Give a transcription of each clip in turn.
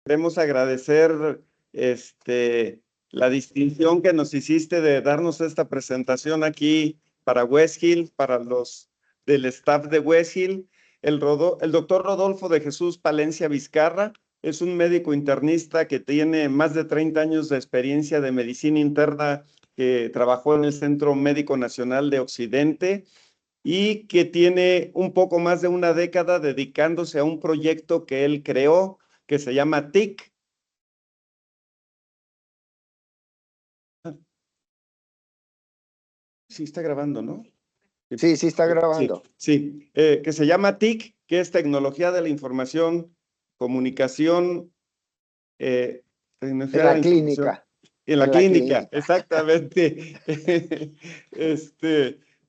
Queremos agradecer la distinción que nos hiciste de darnos esta presentación aquí para West Hill, para los del staff de West Hill. El doctor Rodolfo de Jesús Palencia Vizcarra es un médico internista que tiene más de 30 años de experiencia de medicina interna, que trabajó en el Centro Médico Nacional de Occidente y que tiene un poco más de una década dedicándose a un proyecto que él creó que se llama TIC. Sí, está grabando, ¿no? Sí, sí está Sí, grabando. sí. Que se llama TIC, que es Tecnología de la Información, Comunicación, En la clínica. En la En la clínica, clínica. exactamente.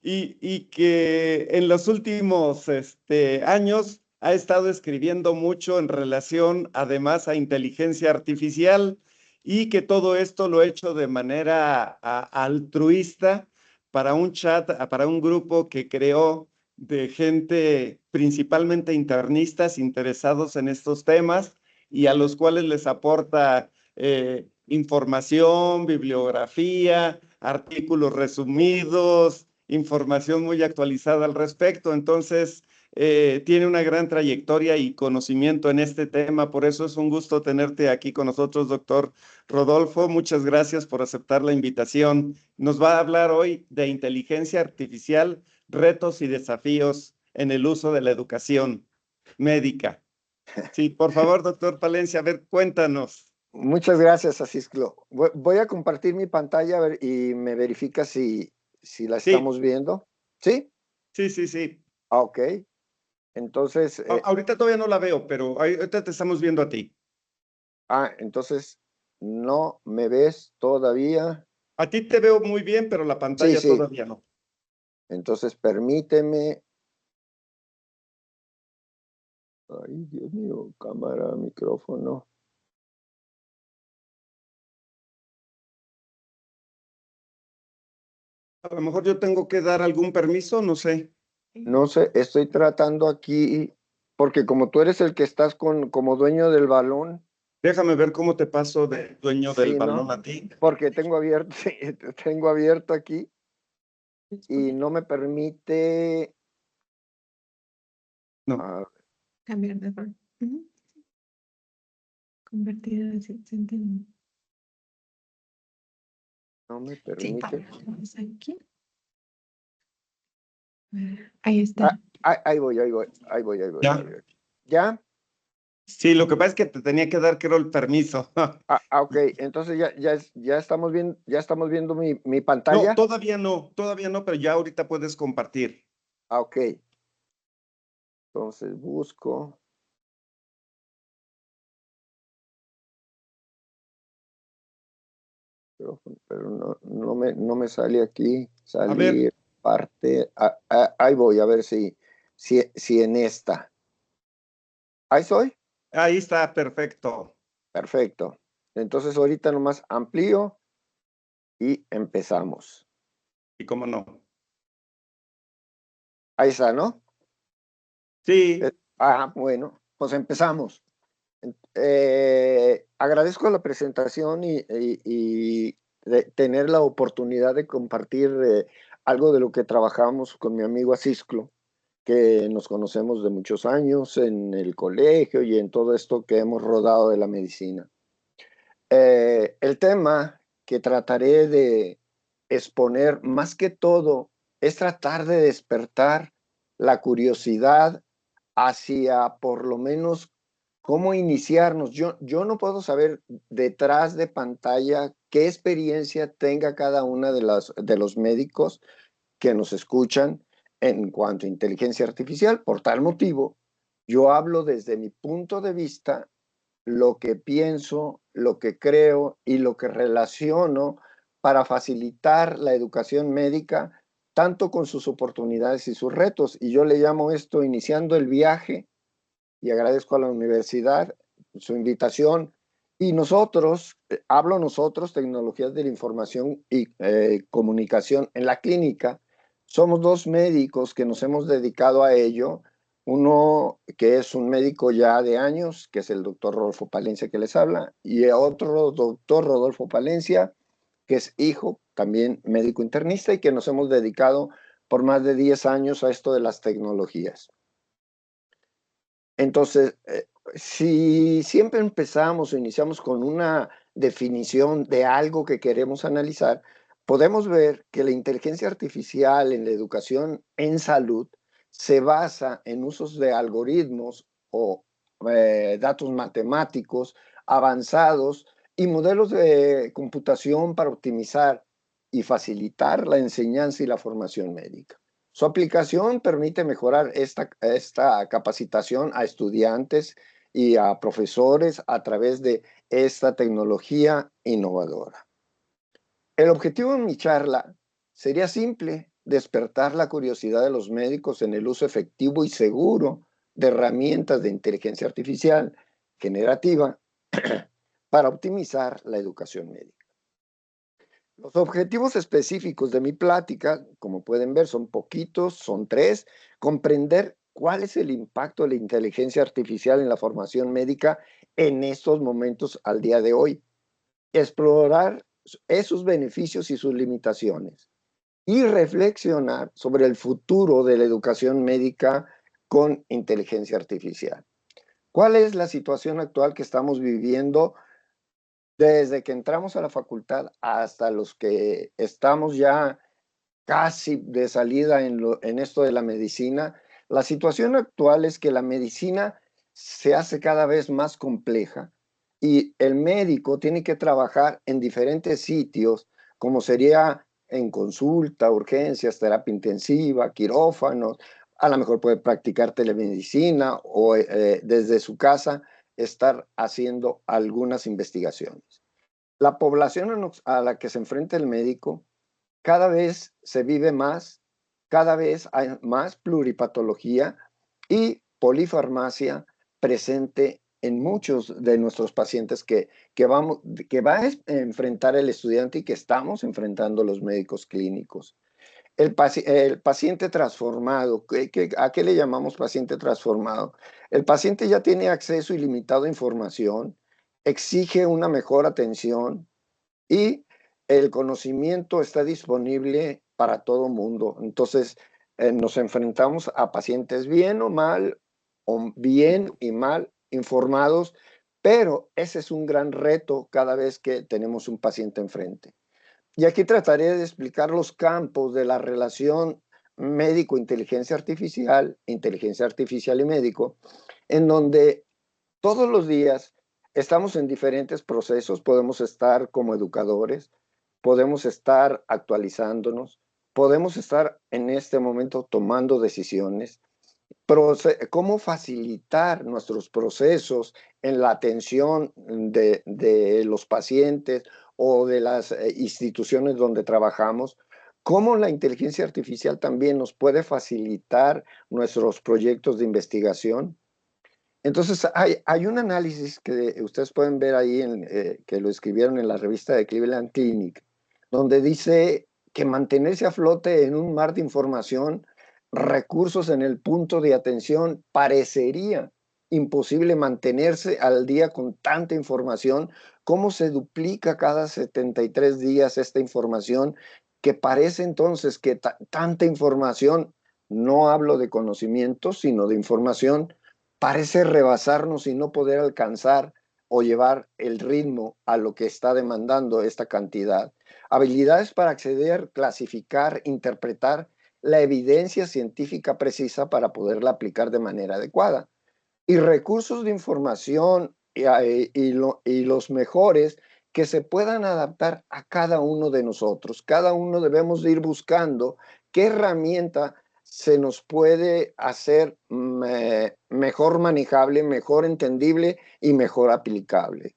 Y que en los últimos años ha estado escribiendo mucho en relación, además, a inteligencia artificial, y que todo esto lo ha hecho de manera altruista para un chat, para un grupo que creó de gente, principalmente internistas, interesados en estos temas y a los cuales les aporta información, bibliografía, artículos resumidos, información muy actualizada al respecto. Entonces, tiene una gran trayectoria y conocimiento en este tema. Por eso es un gusto tenerte aquí con nosotros, doctor Rodolfo. Muchas gracias por aceptar la invitación. Nos va a hablar hoy de inteligencia artificial, retos y desafíos en el uso de la educación médica. Sí, por favor, doctor Palencia, a ver, cuéntanos. Muchas gracias, Asisclo. Voy a compartir mi pantalla a ver, y me verifica si la Sí, estamos viendo. ¿Sí? sí, sí, sí. Ok. Entonces, Ahorita todavía no la veo, pero ahorita te estamos viendo a ti. entonces, ¿no me ves todavía? A ti te veo muy bien, pero la Sí, pantalla sí. todavía no. Entonces, permíteme. Ay, Dios mío, cámara, micrófono. A lo mejor yo tengo que dar algún permiso, no sé. No sé, estoy tratando aquí, porque como tú eres el que estás como dueño del balón, Déjame ver cómo te paso de dueño del sí, balón ¿no? a ti. Porque tengo abierto, sí, tengo abierto aquí y no me permite No. Cambiar de rol. Convertido en asistente. no me Sí, permite. vamos aquí. Ahí está. Ahí voy. ¿Ya? ¿Ya? Sí, lo que pasa es que te tenía que dar, creo, el permiso. Ok, entonces ya estamos viendo mi No, pantalla. todavía no, pero ya ahorita puedes compartir. Ok. Entonces busco. Pero no me sale aquí. A ver, Salir, parte. Ahí voy, a ver si en esta. Ahí soy. ahí está, perfecto. Perfecto. Entonces ahorita nomás amplío y empezamos. ¿Y cómo no? Ahí está, ¿no? Sí, Bueno, pues empezamos. Agradezco la presentación y de tener la oportunidad de compartir algo de lo que trabajamos con mi amigo Asisclo, que nos conocemos de muchos años en el colegio y en todo esto que hemos rodado de la medicina. El tema que trataré de exponer más que todo es tratar de despertar la curiosidad hacia por lo menos cómo iniciarnos. Yo no puedo saber detrás de pantalla qué experiencia tenga cada una de los médicos que nos escuchan en cuanto a inteligencia artificial. Por tal motivo, yo hablo desde mi punto de vista, lo que pienso, lo que creo y lo que relaciono para facilitar la educación médica, tanto con sus oportunidades y sus retos. Y yo le llamo esto iniciando el viaje, y agradezco a la universidad su invitación. Y nosotros, hablo nosotros, tecnologías de la información y comunicación en la clínica, somos dos médicos que nos hemos dedicado a ello Uno que es un médico ya de años, que es el doctor Rodolfo Palencia que les habla, y otro doctor Rodolfo Palencia, que es hijo, también médico internista, y que nos hemos dedicado por más de 10 años a esto de las tecnologías. Entonces, si siempre empezamos o iniciamos con una definición de algo que queremos analizar, podemos ver que la inteligencia artificial en la educación en salud se basa en usos de algoritmos o datos matemáticos avanzados y modelos de computación para optimizar y facilitar la enseñanza y la formación médica. Su aplicación permite mejorar esta capacitación a estudiantes y a profesores a través de esta tecnología innovadora. El objetivo de mi charla sería simple: despertar la curiosidad de los médicos en el uso efectivo y seguro de herramientas de inteligencia artificial generativa para optimizar la educación médica. Los objetivos específicos de mi plática, como pueden ver, son poquitos, son 3. Comprender cuál es el impacto de la inteligencia artificial en la formación médica en estos momentos al día de hoy. Explorar esos beneficios y sus limitaciones. Y reflexionar sobre el futuro de la educación médica con inteligencia artificial. ¿Cuál es la situación actual que estamos viviendo desde que entramos a la facultad hasta los que estamos ya casi de salida en esto de la medicina? La situación actual es que la medicina se hace cada vez más compleja y el médico tiene que trabajar en diferentes sitios, como sería en consulta, urgencias, terapia intensiva, quirófanos. A lo mejor puede practicar telemedicina o desde su casa estar haciendo algunas investigaciones. La población a la que se enfrenta el médico cada vez se vive más, cada vez hay más pluripatología y polifarmacia presente en muchos de nuestros pacientes que va a enfrentar el estudiante y que estamos enfrentando los médicos clínicos. El paciente transformado, ¿a qué le llamamos paciente transformado? El paciente ya tiene acceso ilimitado a información, exige una mejor atención y el conocimiento está disponible para todo mundo. Entonces, nos enfrentamos a pacientes bien o mal, o bien y mal informados, pero ese es un gran reto cada vez que tenemos un paciente enfrente. Y aquí trataré de explicar los campos de la relación médico-inteligencia artificial y médico, en donde todos los días estamos en diferentes procesos. Podemos estar como educadores, podemos estar actualizándonos, podemos estar en este momento tomando decisiones, cómo facilitar nuestros procesos en la atención de los pacientes o de las instituciones donde trabajamos, cómo la inteligencia artificial también nos puede facilitar nuestros proyectos de investigación. Entonces, hay un análisis que ustedes pueden ver ahí, que lo escribieron en la revista de Cleveland Clinic, donde dice que mantenerse a flote en un mar de información, recursos en el punto de atención, parecería imposible mantenerse al día con tanta información. ¿Cómo se duplica cada 73 días esta información? Que parece entonces que tanta información, no hablo de conocimiento, sino de información, parece rebasarnos y no poder alcanzar o llevar el ritmo a lo que está demandando esta cantidad. Habilidades para acceder, clasificar, interpretar la evidencia científica precisa para poderla aplicar de manera adecuada. Y recursos de información y los mejores que se puedan adaptar a cada uno de nosotros. Cada uno debemos de ir buscando qué herramienta se nos puede hacer mejor manejable, mejor entendible y mejor aplicable.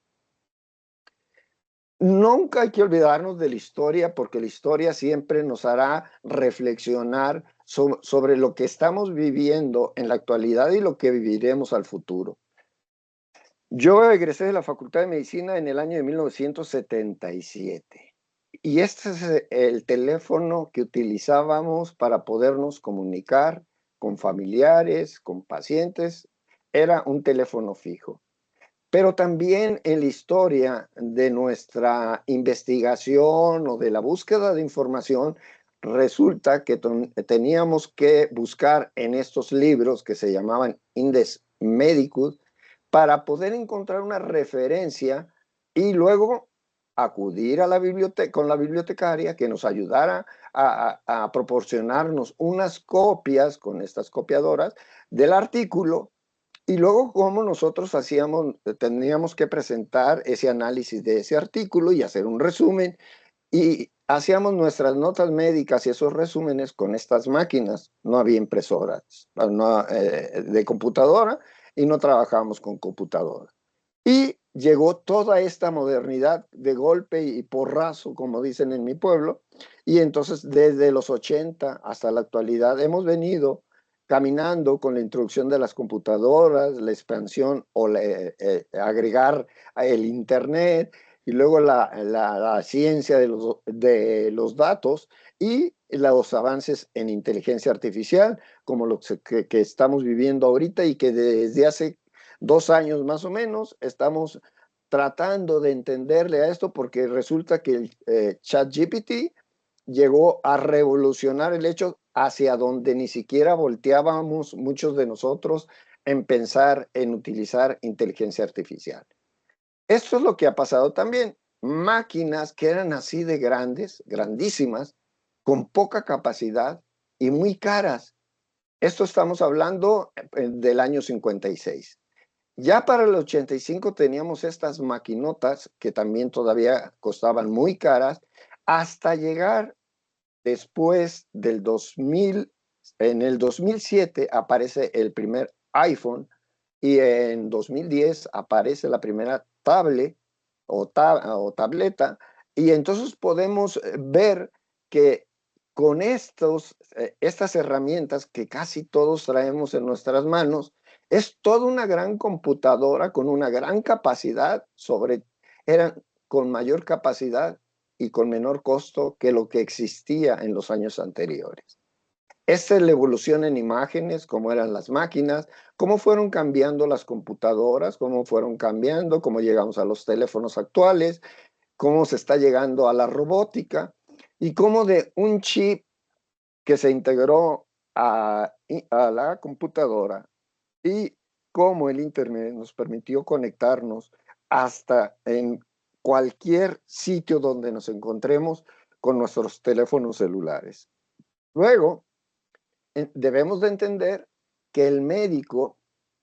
Nunca hay que olvidarnos de la historia, porque la historia siempre nos hará reflexionar sobre lo que estamos viviendo en la actualidad y lo que viviremos al futuro. Yo egresé de la Facultad de Medicina en el año de 1977 y este es el teléfono que utilizábamos para podernos comunicar con familiares, con pacientes, era un teléfono fijo. Pero también en la historia de nuestra investigación o de la búsqueda de información, resulta que teníamos que buscar en estos libros que se llamaban Index Medicus para poder encontrar una referencia y luego acudir a la biblioteca con la bibliotecaria que nos ayudara a proporcionarnos unas copias con estas copiadoras del artículo. Y luego, como nosotros teníamos que presentar ese análisis de ese artículo y hacer un resumen, y hacíamos nuestras notas médicas y esos resúmenes con estas máquinas. No había impresoras de computadora y no trabajábamos con computadora. Y llegó toda esta modernidad de golpe y porrazo, como dicen en mi pueblo, y entonces desde los 80 hasta la actualidad hemos venido caminando con la introducción de las computadoras, la expansión o agregar el Internet y luego la ciencia de los datos y los avances en inteligencia artificial, como lo que estamos viviendo ahorita y que desde hace 2 años más o menos estamos tratando de entenderle a esto porque resulta que el ChatGPT llegó a revolucionar el hecho hacia donde ni siquiera volteábamos muchos de nosotros en pensar en utilizar inteligencia artificial. Esto es lo que ha pasado también. Máquinas que eran así de grandes, grandísimas, con poca capacidad y muy caras. Esto estamos hablando del año 56. Ya para el 85 teníamos estas maquinotas que también todavía costaban muy caras, hasta llegar después del 2000. En el 2007 aparece el primer iPhone y en 2010 aparece la primera tablet o tableta, y entonces podemos ver que con estas herramientas que casi todos traemos en nuestras manos, es toda una gran computadora con una gran capacidad, eran con mayor capacidad y con menor costo que lo que existía en los años anteriores. Esta es la evolución en imágenes, cómo eran las máquinas, cómo fueron cambiando las computadoras, cómo fueron cambiando, cómo llegamos a los teléfonos actuales, cómo se está llegando a la robótica y cómo de un chip que se integró a la computadora y cómo el Internet nos permitió conectarnos hasta en cualquier sitio donde nos encontremos con nuestros teléfonos celulares. Luego, debemos de entender que el médico,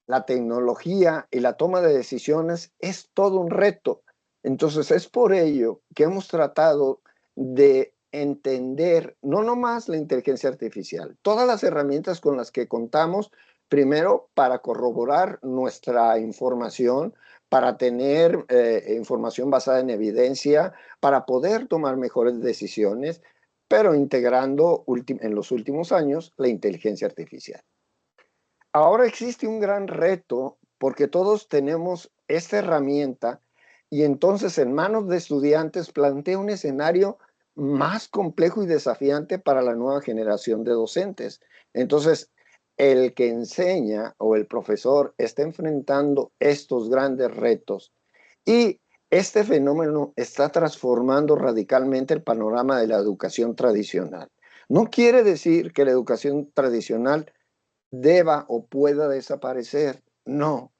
la tecnología y la toma de decisiones es todo un reto. Entonces es por ello que hemos tratado de entender no nomás la inteligencia artificial, todas las herramientas con las que contamos, primero para corroborar nuestra información, para tener información basada en evidencia, para poder tomar mejores decisiones, pero integrando en los últimos años la inteligencia artificial. Ahora existe un gran reto porque todos tenemos esta herramienta y entonces en manos de estudiantes plantea un escenario más complejo y desafiante para la nueva generación de docentes. Entonces, el que enseña o el profesor está enfrentando estos grandes retos y este fenómeno está transformando radicalmente el panorama de la educación tradicional. No quiere decir que la educación tradicional deba o pueda desaparecer. No,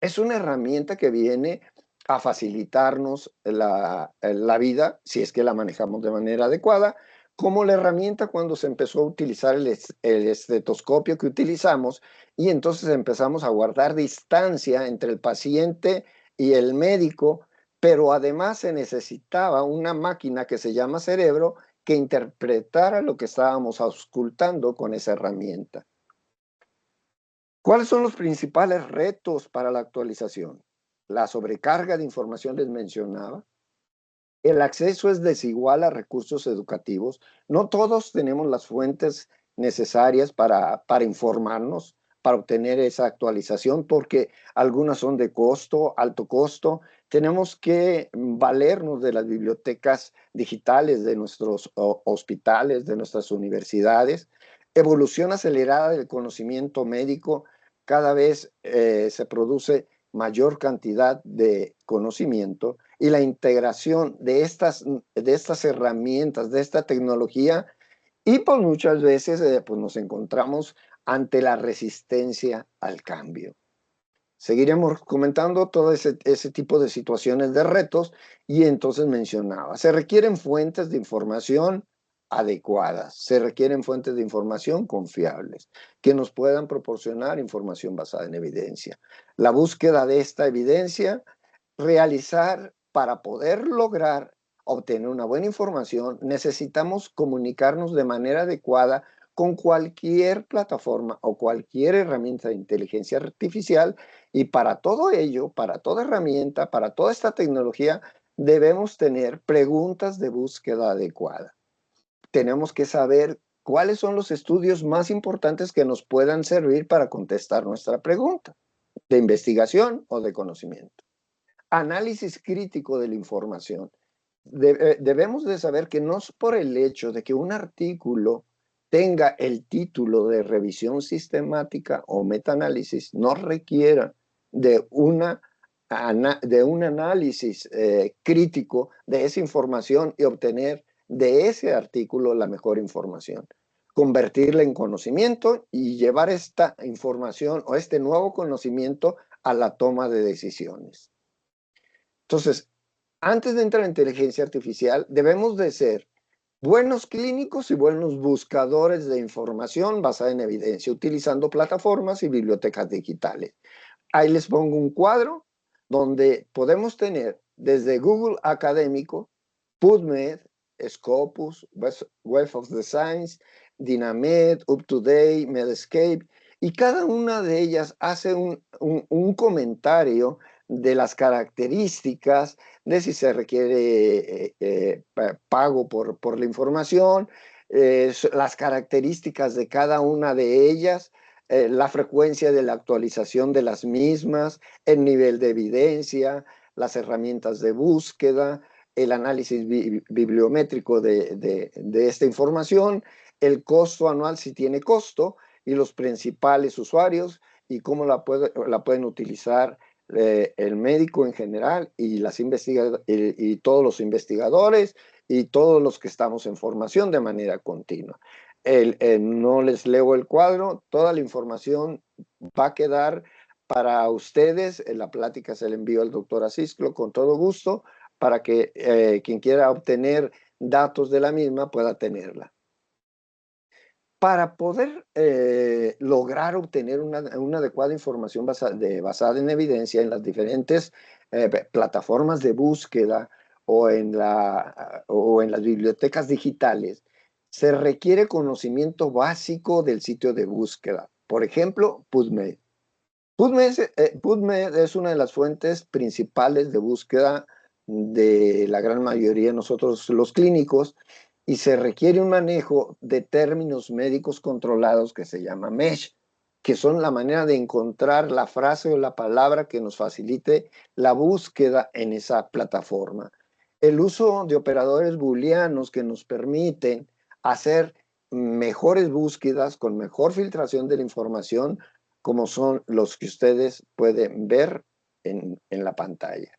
es una herramienta que viene a facilitarnos la vida, si es que la manejamos de manera adecuada, como la herramienta cuando se empezó a utilizar el estetoscopio que utilizamos y entonces empezamos a guardar distancia entre el paciente y el médico, pero además se necesitaba una máquina que se llama cerebro que interpretara lo que estábamos auscultando con esa herramienta. ¿Cuáles son los principales retos para la actualización? La sobrecarga de información les mencionaba. El acceso es desigual a recursos educativos. No todos tenemos las fuentes necesarias para informarnos, para obtener esa actualización, porque algunas son de costo, alto costo. Tenemos que valernos de las bibliotecas digitales de nuestros hospitales, de nuestras universidades. evolución acelerada del conocimiento médico, cada vez se produce mayor cantidad de conocimiento y la integración de estas herramientas, de esta tecnología, y pues muchas veces pues nos encontramos ante la resistencia al cambio. Seguiremos comentando todo ese tipo de situaciones de retos y entonces mencionaba, se requieren fuentes de información adecuadas, se requieren fuentes de información confiables que nos puedan proporcionar información basada en evidencia. La búsqueda de esta evidencia, realizar para poder lograr obtener una buena información, necesitamos comunicarnos de manera adecuada con cualquier plataforma o cualquier herramienta de inteligencia artificial, y para todo ello, para toda herramienta, para toda esta tecnología, debemos tener preguntas de búsqueda adecuada. Tenemos que saber cuáles son los estudios más importantes que nos puedan servir para contestar nuestra pregunta de investigación o de conocimiento. Análisis crítico de la información. Debemos de saber que no es por el hecho de que un artículo tenga el título de revisión sistemática o metaanálisis, no requiera de un análisis crítico de esa información y obtener de ese artículo la mejor información. Convertirla en conocimiento y llevar esta información o este nuevo conocimiento a la toma de decisiones. Entonces, antes de entrar en inteligencia artificial, debemos de ser buenos clínicos y buenos buscadores de información basada en evidencia, utilizando plataformas y bibliotecas digitales. Ahí les pongo un cuadro donde podemos tener desde Google Académico, PubMed, Scopus, Web of the Science, Dynamed, UpToDate, Medscape, y cada una de ellas hace un comentario de las características, de si se requiere pago por la información, las características de cada una de ellas, la frecuencia de la actualización de las mismas, el nivel de evidencia, las herramientas de búsqueda, el análisis bibliométrico de esta información, el costo anual si tiene costo y los principales usuarios y cómo la pueden utilizar el médico en general y, y todos los investigadores y todos los que estamos en formación de manera continua. No les leo el cuadro, toda la información va a quedar para ustedes. La plática se la envío al doctor Asisclo con todo gusto para que quien quiera obtener datos de la misma pueda tenerla. Para poder lograr obtener una adecuada información basada en evidencia en las diferentes plataformas de búsqueda o en las bibliotecas digitales, se requiere conocimiento básico del sitio de búsqueda. Por ejemplo, PubMed. PubMed es una de las fuentes principales de búsqueda de la gran mayoría de nosotros los clínicos, y se requiere un manejo de términos médicos controlados que se llama MESH, que son la manera de encontrar la frase o la palabra que nos facilite la búsqueda en esa plataforma. El uso de operadores booleanos que nos permiten hacer mejores búsquedas con mejor filtración de la información, como son los que ustedes pueden ver en la pantalla.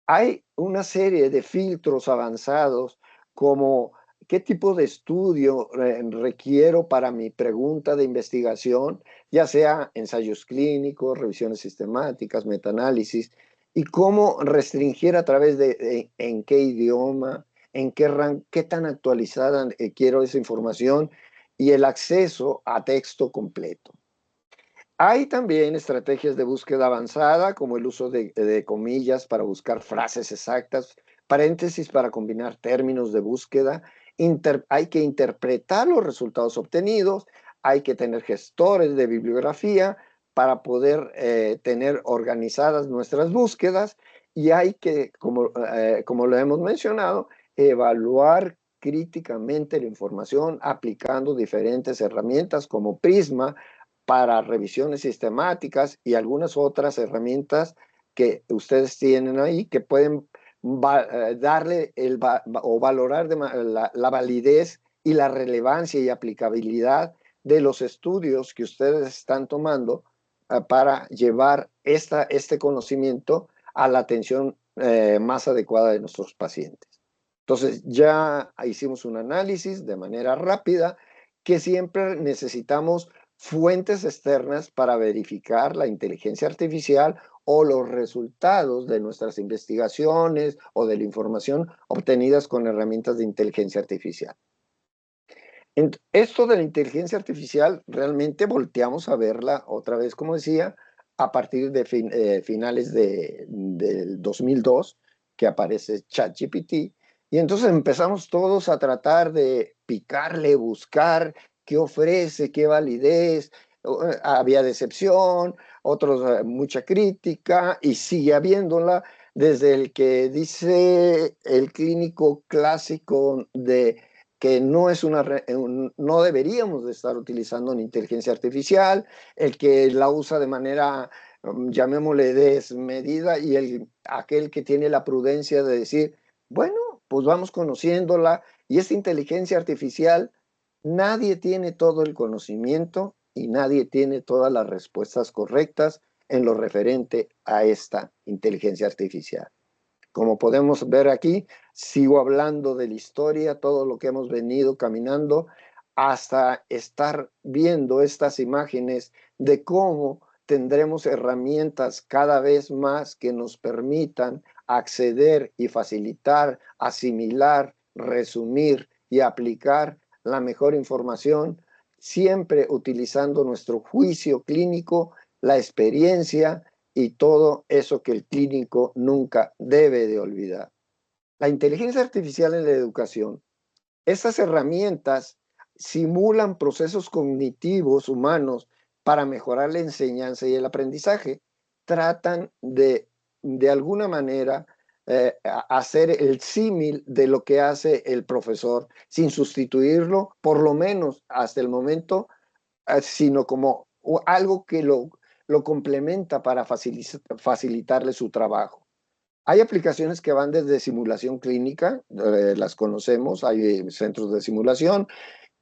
Hay una serie de filtros avanzados como qué tipo de estudio requiero para mi pregunta de investigación, ya sea ensayos clínicos, revisiones sistemáticas, metaanálisis, y cómo restringir a través de en qué idioma, en qué tan actualizada quiero esa información y el acceso a texto completo. Hay también estrategias de búsqueda avanzada, como el uso de comillas para buscar frases exactas, paréntesis para combinar términos de búsqueda. Hay que interpretar los resultados obtenidos, hay que tener gestores de bibliografía para poder tener organizadas nuestras búsquedas, y hay que, como lo hemos mencionado, evaluar críticamente la información aplicando diferentes herramientas como Prisma para revisiones sistemáticas y algunas otras herramientas que ustedes tienen ahí que pueden darle o valorar la validez y la relevancia y aplicabilidad de los estudios que ustedes están tomando para llevar este conocimiento a la atención más adecuada de nuestros pacientes. Entonces, ya hicimos un análisis de manera rápida, que siempre necesitamos fuentes externas para verificar la inteligencia artificial o los resultados de nuestras investigaciones o de la información obtenidas con herramientas de inteligencia artificial. Esto de la inteligencia artificial realmente volteamos a verla otra vez, como decía, a partir de finales del 2002, que aparece ChatGPT, y entonces empezamos todos a tratar de picarle, buscar qué ofrece, qué validez. Había decepción, otros mucha crítica, y sigue habiéndola, desde el que dice el clínico clásico de que no deberíamos de estar utilizando una inteligencia artificial, el que la usa de manera, llamémosle, desmedida, y aquel que tiene la prudencia de decir, bueno, pues vamos conociéndola, y esta inteligencia artificial, nadie tiene todo el conocimiento y nadie tiene todas las respuestas correctas en lo referente a esta inteligencia artificial. Como podemos ver aquí, sigo hablando de la historia, todo lo que hemos venido caminando, hasta estar viendo estas imágenes de cómo tendremos herramientas cada vez más que nos permitan acceder y facilitar, asimilar, resumir y aplicar la mejor información, siempre utilizando nuestro juicio clínico, la experiencia y todo eso que el clínico nunca debe de olvidar. La inteligencia artificial en la educación, estas herramientas simulan procesos cognitivos humanos para mejorar la enseñanza y el aprendizaje. Tratan de alguna manera, hacer el símil de lo que hace el profesor, sin sustituirlo, por lo menos hasta el momento, sino como algo que lo complementa para facilitarle su trabajo. Hay aplicaciones que van desde simulación clínica, las conocemos, hay centros de simulación,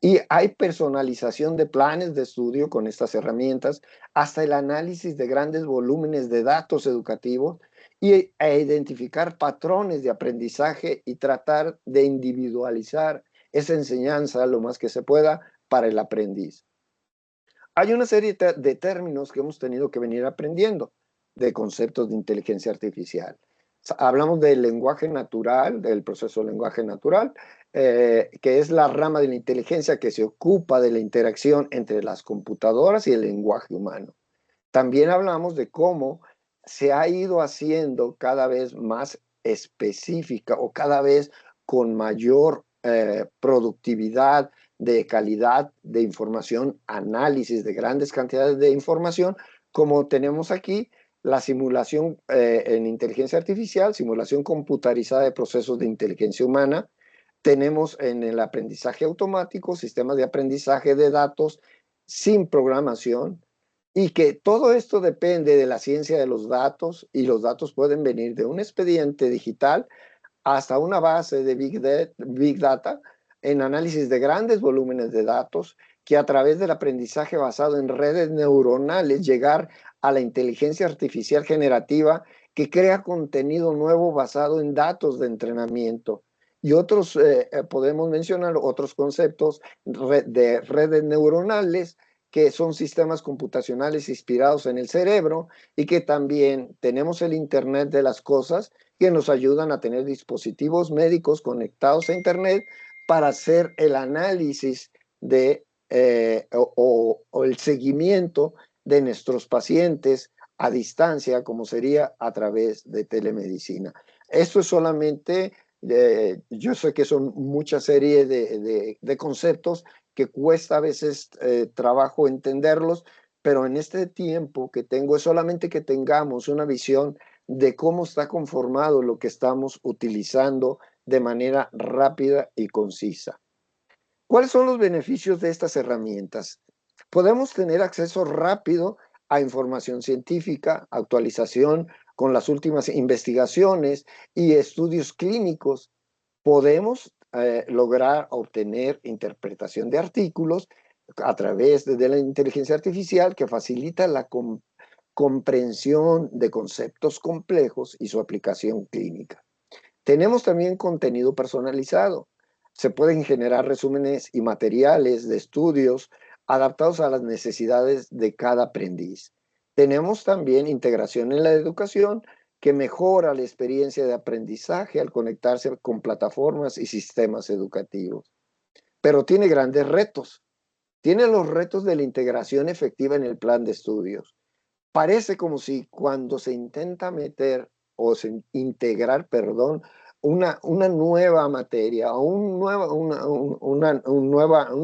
y hay personalización de planes de estudio con estas herramientas, hasta el análisis de grandes volúmenes de datos educativos e identificar patrones de aprendizaje y tratar de individualizar esa enseñanza lo más que se pueda para el aprendiz. Hay una serie de términos que hemos tenido que venir aprendiendo, de conceptos de inteligencia artificial. Hablamos del lenguaje natural, del proceso de lenguaje natural, que es la rama de la inteligencia que se ocupa de la interacción entre las computadoras y el lenguaje humano. También hablamos de cómo se ha ido haciendo cada vez más específica o cada vez con mayor productividad, de calidad de información, análisis de grandes cantidades de información, como tenemos aquí la simulación en inteligencia artificial, simulación computarizada de procesos de inteligencia humana. Tenemos en el aprendizaje automático sistemas de aprendizaje de datos sin programación, y que todo esto depende de la ciencia de los datos, y los datos pueden venir de un expediente digital hasta una base de Big Data en análisis de grandes volúmenes de datos, que a través del aprendizaje basado en redes neuronales llegar a la inteligencia artificial generativa que crea contenido nuevo basado en datos de entrenamiento. Y otros, podemos mencionar otros conceptos de redes neuronales, que son sistemas computacionales inspirados en el cerebro, y que también tenemos el Internet de las cosas, que nos ayudan a tener dispositivos médicos conectados a Internet para hacer el análisis de, o el seguimiento de nuestros pacientes a distancia, como sería a través de telemedicina. Esto es solamente, yo sé que son mucha serie de conceptos que cuesta a veces trabajo entenderlos, pero en este tiempo que tengo es solamente que tengamos una visión de cómo está conformado lo que estamos utilizando de manera rápida y concisa. ¿Cuáles son los beneficios de estas herramientas? Podemos tener acceso rápido a información científica, actualización con las últimas investigaciones y estudios clínicos. Podemos lograr obtener interpretación de artículos a través de la inteligencia artificial que facilita la comprensión de conceptos complejos y su aplicación clínica. Tenemos también contenido personalizado. Se pueden generar resúmenes y materiales de estudios adaptados a las necesidades de cada aprendiz. Tenemos también integración en la educación que mejora la experiencia de aprendizaje al conectarse con plataformas y sistemas educativos. Pero tiene grandes retos. Tiene los retos de la integración efectiva en el plan de estudios. Parece como si cuando se intenta meter o integrar, perdón, una nueva materia o una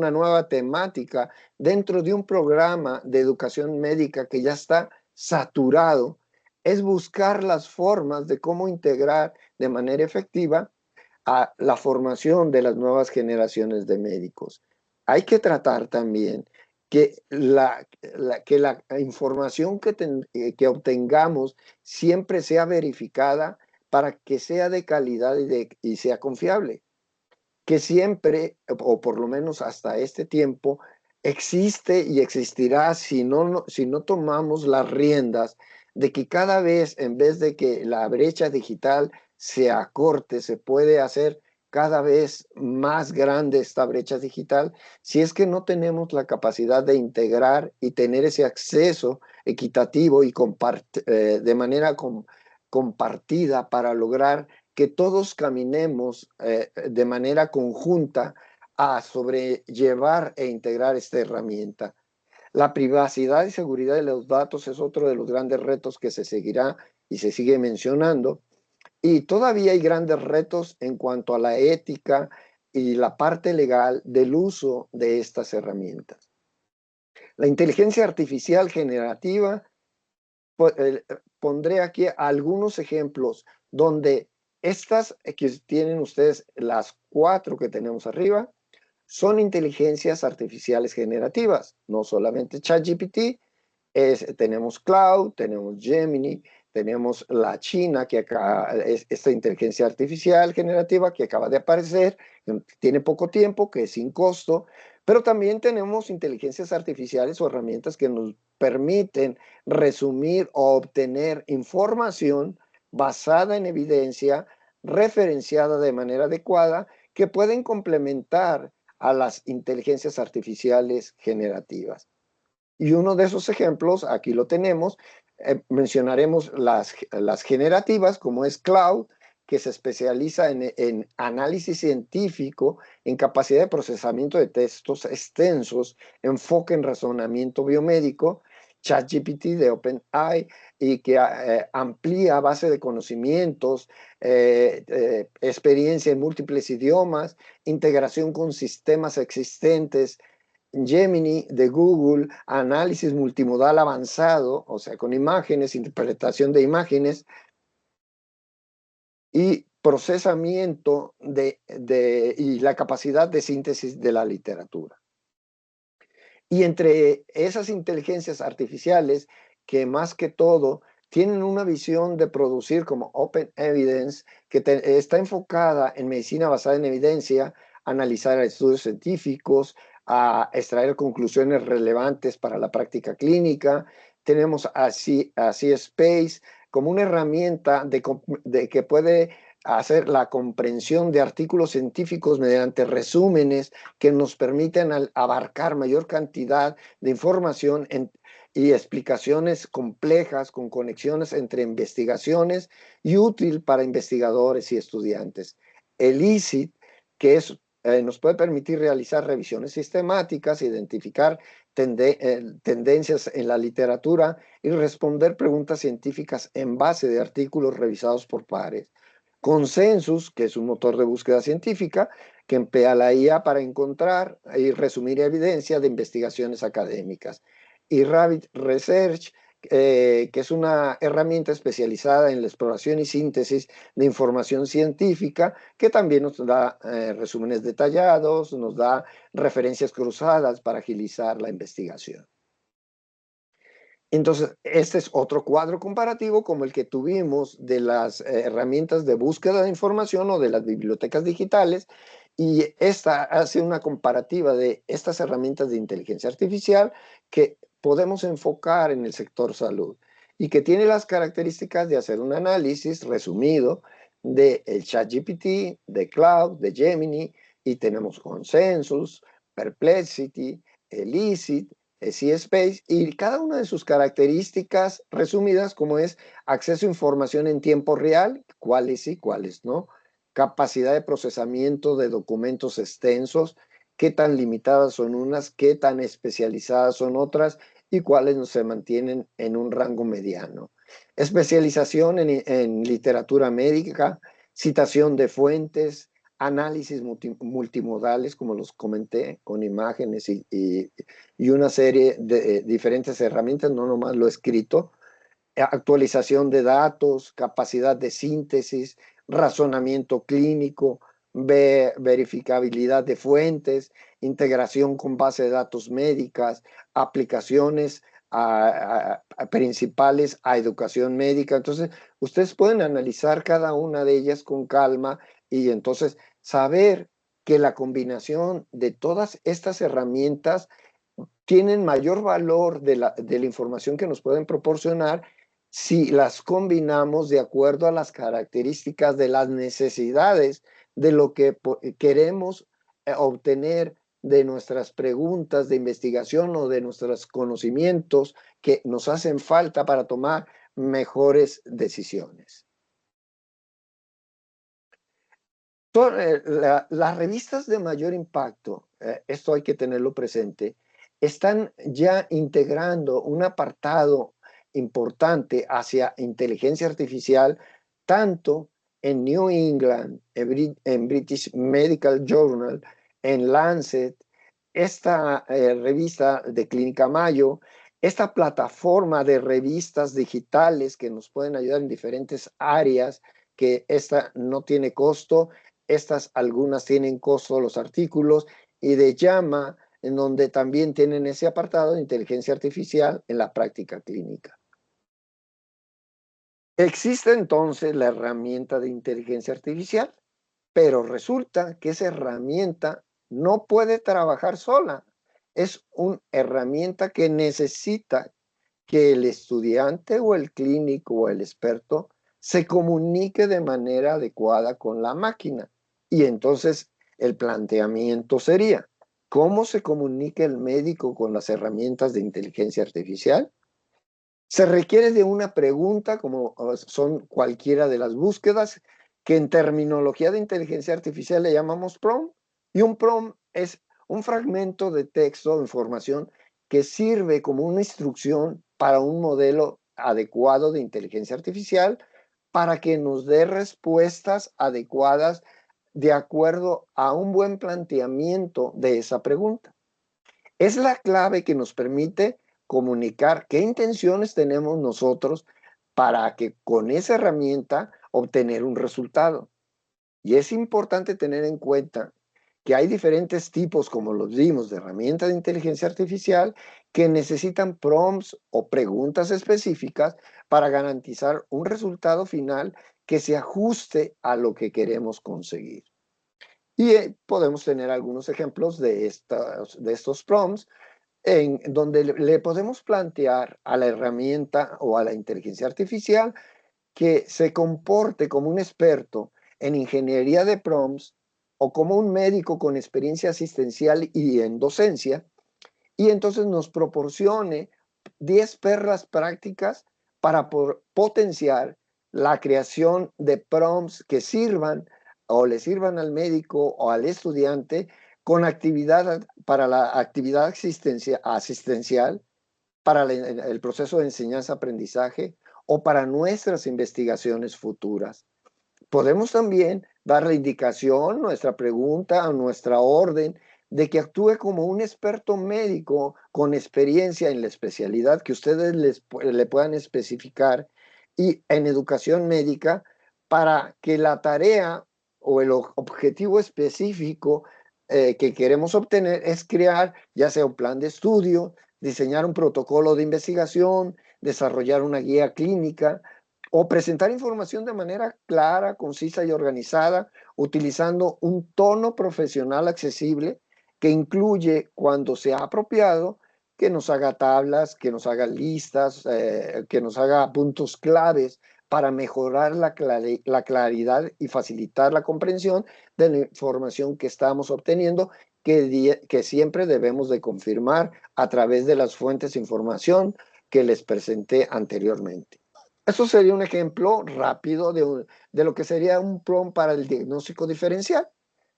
nueva temática dentro de un programa de educación médica que ya está saturado, es buscar las formas de cómo integrar de manera efectiva a la formación de las nuevas generaciones de médicos. Hay que tratar también que la información que obtengamos siempre sea verificada para que sea de calidad y sea confiable. Que siempre, o por lo menos hasta este tiempo, existe y existirá si no tomamos las riendas de que cada vez, en vez de que la brecha digital se acorte, se puede hacer cada vez más grande esta brecha digital, si es que no tenemos la capacidad de integrar y tener ese acceso equitativo y de manera compartida para lograr que todos caminemos de manera conjunta a sobrellevar e integrar esta herramienta. La privacidad y seguridad de los datos es otro de los grandes retos que se seguirá y se sigue mencionando. Y todavía hay grandes retos en cuanto a la ética y la parte legal del uso de estas herramientas. La inteligencia artificial generativa, pondré aquí algunos ejemplos donde estas que tienen ustedes, las 4 que tenemos arriba, son inteligencias artificiales generativas, no solamente ChatGPT, tenemos Cloud, tenemos Gemini, tenemos la China, que acá es esta inteligencia artificial generativa que acaba de aparecer, tiene poco tiempo, que es sin costo, pero también tenemos inteligencias artificiales o herramientas que nos permiten resumir o obtener información basada en evidencia, referenciada de manera adecuada, que pueden complementar a las inteligencias artificiales generativas. Y uno de esos ejemplos, aquí lo tenemos, mencionaremos las generativas, como es Cloud, que se especializa en análisis científico, en capacidad de procesamiento de textos extensos, enfoque en razonamiento biomédico, ChatGPT de OpenAI, y que amplía base de conocimientos, experiencia en múltiples idiomas, integración con sistemas existentes. Gemini de Google, análisis multimodal avanzado, o sea, con imágenes, interpretación de imágenes y procesamiento y la capacidad de síntesis de la literatura. Y entre esas inteligencias artificiales que más que todo tienen una visión de producir como Open Evidence, que está enfocada en medicina basada en evidencia, analizar estudios científicos, a extraer conclusiones relevantes para la práctica clínica. Tenemos así Space como una herramienta de que puede hacer la comprensión de artículos científicos mediante resúmenes que nos permiten abarcar mayor cantidad de información y explicaciones complejas con conexiones entre investigaciones y útil para investigadores y estudiantes. El ELICIT, que nos puede permitir realizar revisiones sistemáticas, identificar tendencias en la literatura y responder preguntas científicas en base de artículos revisados por pares. Consensus, que es un motor de búsqueda científica, que emplea la IA para encontrar y resumir evidencia de investigaciones académicas. Y Rabbit Research, que es una herramienta especializada en la exploración y síntesis de información científica, que también nos da resúmenes detallados, nos da referencias cruzadas para agilizar la investigación. Entonces, este es otro cuadro comparativo como el que tuvimos de las herramientas de búsqueda de información o de las bibliotecas digitales, Y esta hace una comparativa de estas herramientas de inteligencia artificial que podemos enfocar en el sector salud y que tiene las características de hacer un análisis resumido de el ChatGPT, de Cloud, de Gemini, y tenemos Consensus, Perplexity, Elicit, CSpace, y cada una de sus características resumidas, como es acceso a información en tiempo real, cuáles sí, cuáles no, capacidad de procesamiento de documentos extensos, qué tan limitadas son unas, qué tan especializadas son otras y cuáles se mantienen en un rango mediano. Especialización en literatura médica, citación de fuentes, análisis multimodales, como los comenté, con imágenes y una serie de diferentes herramientas, no nomás lo escrito, actualización de datos, capacidad de síntesis, razonamiento clínico, verificabilidad de fuentes, integración con base de datos médicas, aplicaciones principales a educación médica. Entonces, ustedes pueden analizar cada una de ellas con calma y entonces saber que la combinación de todas estas herramientas tienen mayor valor de la información que nos pueden proporcionar si las combinamos de acuerdo a las características de las necesidades de lo que queremos obtener de nuestras preguntas de investigación o de nuestros conocimientos que nos hacen falta para tomar mejores decisiones. Las revistas de mayor impacto, esto hay que tenerlo presente, están ya integrando un apartado importante hacia inteligencia artificial, tanto en New England, en British Medical Journal, en Lancet, esta revista de Clínica Mayo, esta plataforma de revistas digitales que nos pueden ayudar en diferentes áreas, que esta no tiene costo. Estas algunas tienen costo los artículos, y de JAMA, en donde también tienen ese apartado de inteligencia artificial en la práctica clínica. Existe entonces la herramienta de inteligencia artificial, pero resulta que esa herramienta no puede trabajar sola. Es una herramienta que necesita que el estudiante o el clínico o el experto se comunique de manera adecuada con la máquina. Y entonces el planteamiento sería, ¿cómo se comunica el médico con las herramientas de inteligencia artificial? Se requiere de una pregunta, como son cualquiera de las búsquedas, que en terminología de inteligencia artificial le llamamos prompt, y un prompt es un fragmento de texto o información que sirve como una instrucción para un modelo adecuado de inteligencia artificial para que nos dé respuestas adecuadas de acuerdo a un buen planteamiento de esa pregunta. Es la clave que nos permite comunicar qué intenciones tenemos nosotros para que con esa herramienta obtener un resultado. Y es importante tener en cuenta que hay diferentes tipos, como los vimos, de herramientas de inteligencia artificial que necesitan prompts o preguntas específicas para garantizar un resultado final que se ajuste a lo que queremos conseguir. Y podemos tener algunos ejemplos de estos prompts en donde le podemos plantear a la herramienta o a la inteligencia artificial que se comporte como un experto en ingeniería de prompts o como un médico con experiencia asistencial y en docencia, y entonces nos proporcione 10 perlas prácticas para potenciar la creación de prompts que sirvan o le sirvan al médico o al estudiante con actividad para la actividad asistencial, para el proceso de enseñanza-aprendizaje o para nuestras investigaciones futuras. Podemos también dar la indicación, nuestra pregunta o nuestra orden de que actúe como un experto médico con experiencia en la especialidad que ustedes le puedan especificar y en educación médica, para que la tarea o el objetivo específico que queremos obtener es crear ya sea un plan de estudio, diseñar un protocolo de investigación, desarrollar una guía clínica o presentar información de manera clara, concisa y organizada, utilizando un tono profesional accesible que incluye, cuando sea apropiado, que nos haga tablas, que nos haga listas, que nos haga puntos claves para mejorar la claridad y facilitar la comprensión de la información que estamos obteniendo, que siempre debemos de confirmar a través de las fuentes de información que les presenté anteriormente. Eso sería un ejemplo rápido de lo que sería un prompt para el diagnóstico diferencial.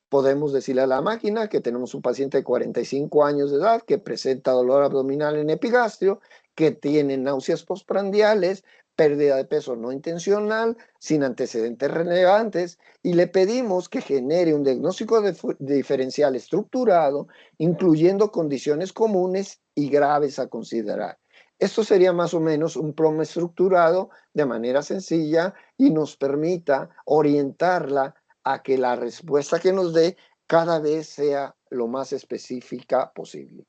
Podemos decirle a la máquina que tenemos un paciente de 45 años de edad que presenta dolor abdominal en epigastrio, que tiene náuseas postprandiales, pérdida de peso no intencional, sin antecedentes relevantes, y le pedimos que genere un diagnóstico diferencial estructurado, incluyendo condiciones comunes y graves a considerar. Esto sería más o menos un prompt estructurado de manera sencilla y nos permita orientarla a que la respuesta que nos dé cada vez sea lo más específica posible.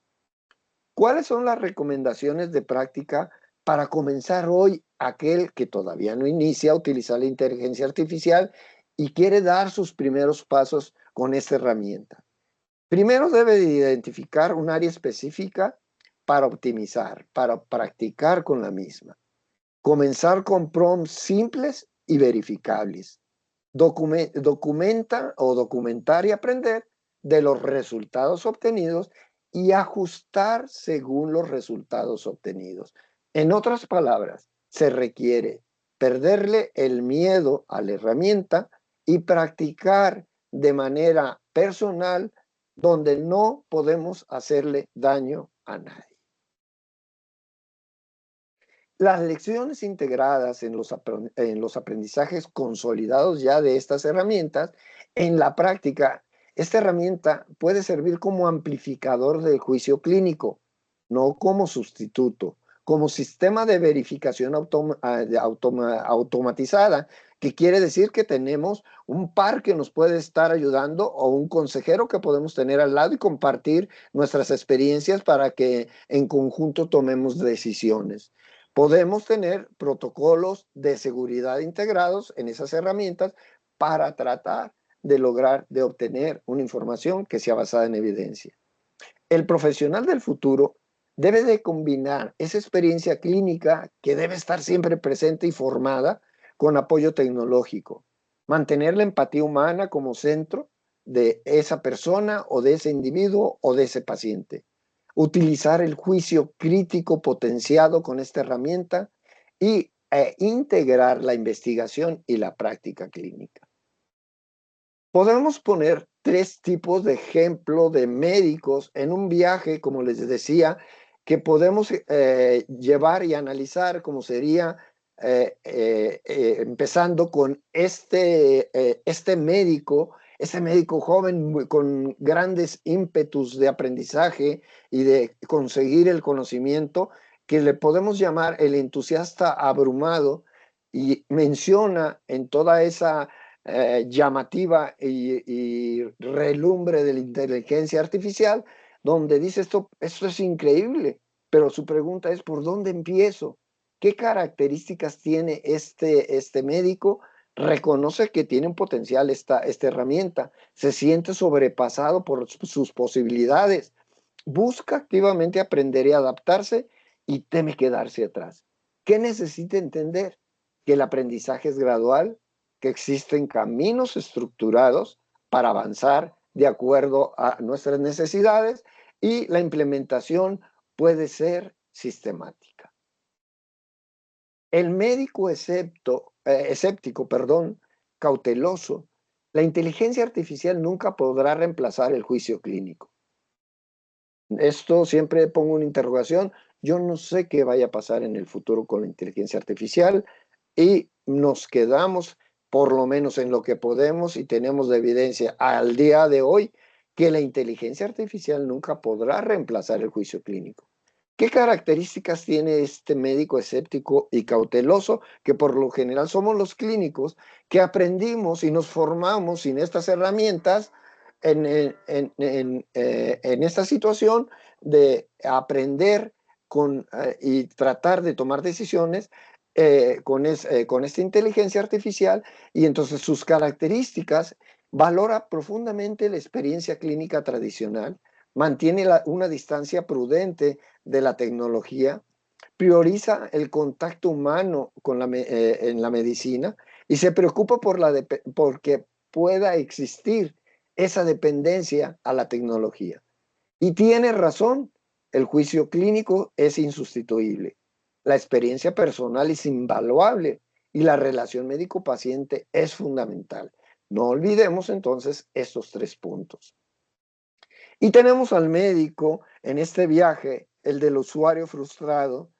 ¿Cuáles son las recomendaciones de práctica para comenzar hoy aquel que todavía no inicia a utilizar la inteligencia artificial y quiere dar sus primeros pasos con esta herramienta? Primero debe de identificar un área específica para optimizar, para practicar con la misma. Comenzar con prompts simples y verificables. Documenta o documentar y aprender de los resultados obtenidos y ajustar según los resultados obtenidos. En otras palabras, se requiere perderle el miedo a la herramienta y practicar de manera personal donde no podemos hacerle daño a nadie. Las lecciones integradas en los aprendizajes consolidados ya de estas herramientas, en la práctica, esta herramienta puede servir como amplificador del juicio clínico, no como sustituto, como sistema de verificación automatizada, que quiere decir que tenemos un par que nos puede estar ayudando o un consejero que podemos tener al lado y compartir nuestras experiencias para que en conjunto tomemos decisiones. Podemos tener protocolos de seguridad integrados en esas herramientas para tratar de lograr, de obtener una información que sea basada en evidencia. El profesional del futuro debe de combinar esa experiencia clínica que debe estar siempre presente y formada con apoyo tecnológico. Mantener la empatía humana como centro de esa persona o de ese individuo o de ese paciente. Utilizar el juicio crítico potenciado con esta herramienta y integrar la investigación y la práctica clínica. Podemos poner 3 tipos de ejemplo de médicos en un viaje, como les decía, que podemos llevar y analizar, como sería empezando con este médico joven con grandes ímpetus de aprendizaje y de conseguir el conocimiento, que le podemos llamar el entusiasta abrumado, y menciona en toda esa llamativa y relumbre de la inteligencia artificial, donde dice esto es increíble, pero su pregunta es, ¿por dónde empiezo? ¿Qué características tiene este médico? Reconoce que tiene un potencial esta herramienta, se siente sobrepasado por sus posibilidades, busca activamente aprender y adaptarse y teme quedarse atrás. ¿Qué necesita entender? Que el aprendizaje es gradual, que existen caminos estructurados para avanzar de acuerdo a nuestras necesidades y la implementación puede ser sistemática. El médico escéptico, cauteloso, la inteligencia artificial nunca podrá reemplazar el juicio clínico. Esto siempre pongo una interrogación. Yo no sé qué vaya a pasar en el futuro con la inteligencia artificial y nos quedamos por lo menos en lo que podemos y tenemos de evidencia al día de hoy que la inteligencia artificial nunca podrá reemplazar el juicio clínico. ¿Qué características tiene este médico escéptico y cauteloso, que por lo general somos los clínicos, que aprendimos y nos formamos sin estas herramientas en esta situación de aprender y tratar de tomar decisiones con esta inteligencia artificial, y entonces sus características valora profundamente la experiencia clínica tradicional, mantiene una distancia prudente de la tecnología, prioriza el contacto humano en la medicina y se preocupa porque pueda existir esa dependencia a la tecnología. Y tiene razón, el juicio clínico es insustituible, la experiencia personal es invaluable y la relación médico-paciente es fundamental. No olvidemos entonces estos 3 puntos. Y tenemos al médico en este viaje, el del usuario frustrado,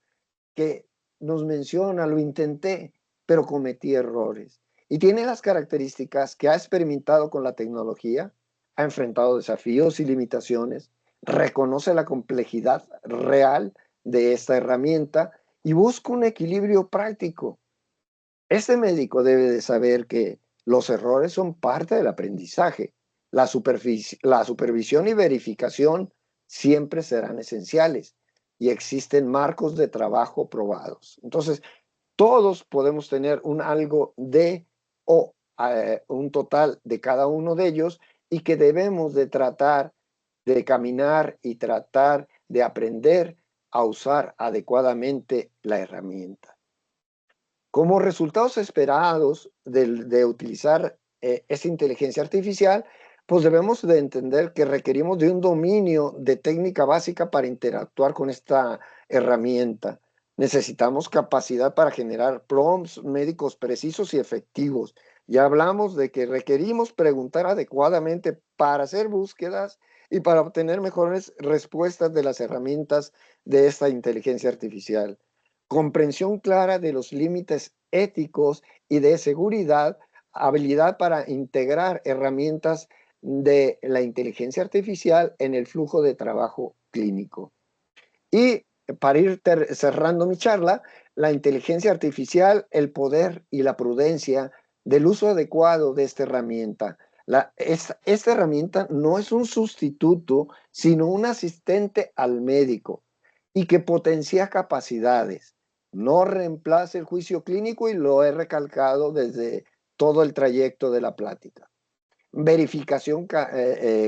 que nos menciona, lo intenté, pero cometí errores. Y tiene las características que ha experimentado con la tecnología, ha enfrentado desafíos y limitaciones, reconoce la complejidad real de esta herramienta y busca un equilibrio práctico. Este médico debe de saber que los errores son parte del aprendizaje. La supervisión y verificación siempre serán esenciales y existen marcos de trabajo probados. Entonces, todos podemos tener algo de o un total de cada uno de ellos y que debemos de tratar de caminar y tratar de aprender a usar adecuadamente la herramienta. Como resultados esperados de utilizar esta inteligencia artificial, pues debemos de entender que requerimos de un dominio de técnica básica para interactuar con esta herramienta. Necesitamos capacidad para generar prompts médicos precisos y efectivos. Ya hablamos de que requerimos preguntar adecuadamente para hacer búsquedas y para obtener mejores respuestas de las herramientas de esta inteligencia artificial. Comprensión clara de los límites éticos y de seguridad, habilidad para integrar herramientas de la inteligencia artificial en el flujo de trabajo clínico. Y para ir cerrando mi charla, la inteligencia artificial, el poder y la prudencia del uso adecuado de esta herramienta. Esta herramienta no es un sustituto, sino un asistente al médico y que potencia capacidades. No reemplaza el juicio clínico y lo he recalcado desde todo el trayecto de la plática. Verificación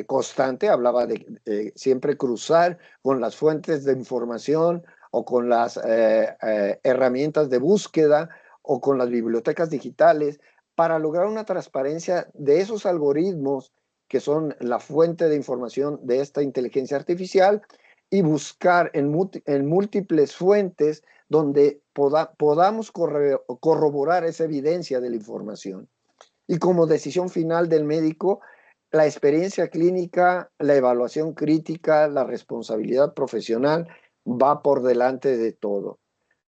constante, hablaba de siempre cruzar con las fuentes de información o con las herramientas de búsqueda o con las bibliotecas digitales para lograr una transparencia de esos algoritmos que son la fuente de información de esta inteligencia artificial y buscar en múltiples fuentes donde podamos corroborar esa evidencia de la información. Y como decisión final del médico, la experiencia clínica, la evaluación crítica, la responsabilidad profesional va por delante de todo.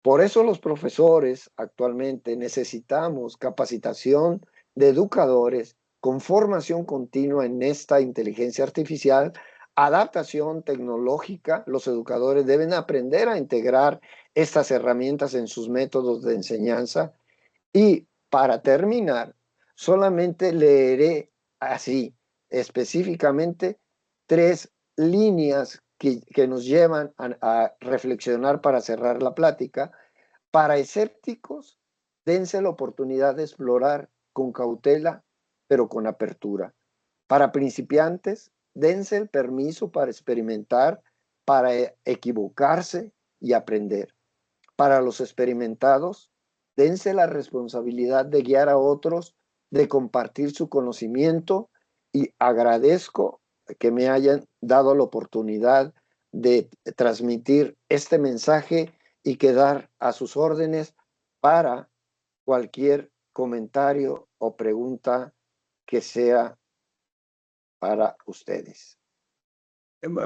Por eso los profesores actualmente necesitamos capacitación de educadores con formación continua en esta inteligencia artificial, adaptación tecnológica. Los educadores deben aprender a integrar estas herramientas en sus métodos de enseñanza. Y para terminar, solamente leeré así específicamente 3 líneas que nos llevan a reflexionar para cerrar la plática. Para escépticos, dense la oportunidad de explorar con cautela, pero con apertura. Para principiantes, dense el permiso para experimentar, para equivocarse y aprender. Para los experimentados, dense la responsabilidad de guiar a otros, de compartir su conocimiento, y agradezco que me hayan dado la oportunidad de transmitir este mensaje y quedar a sus órdenes para cualquier comentario o pregunta que sea para ustedes.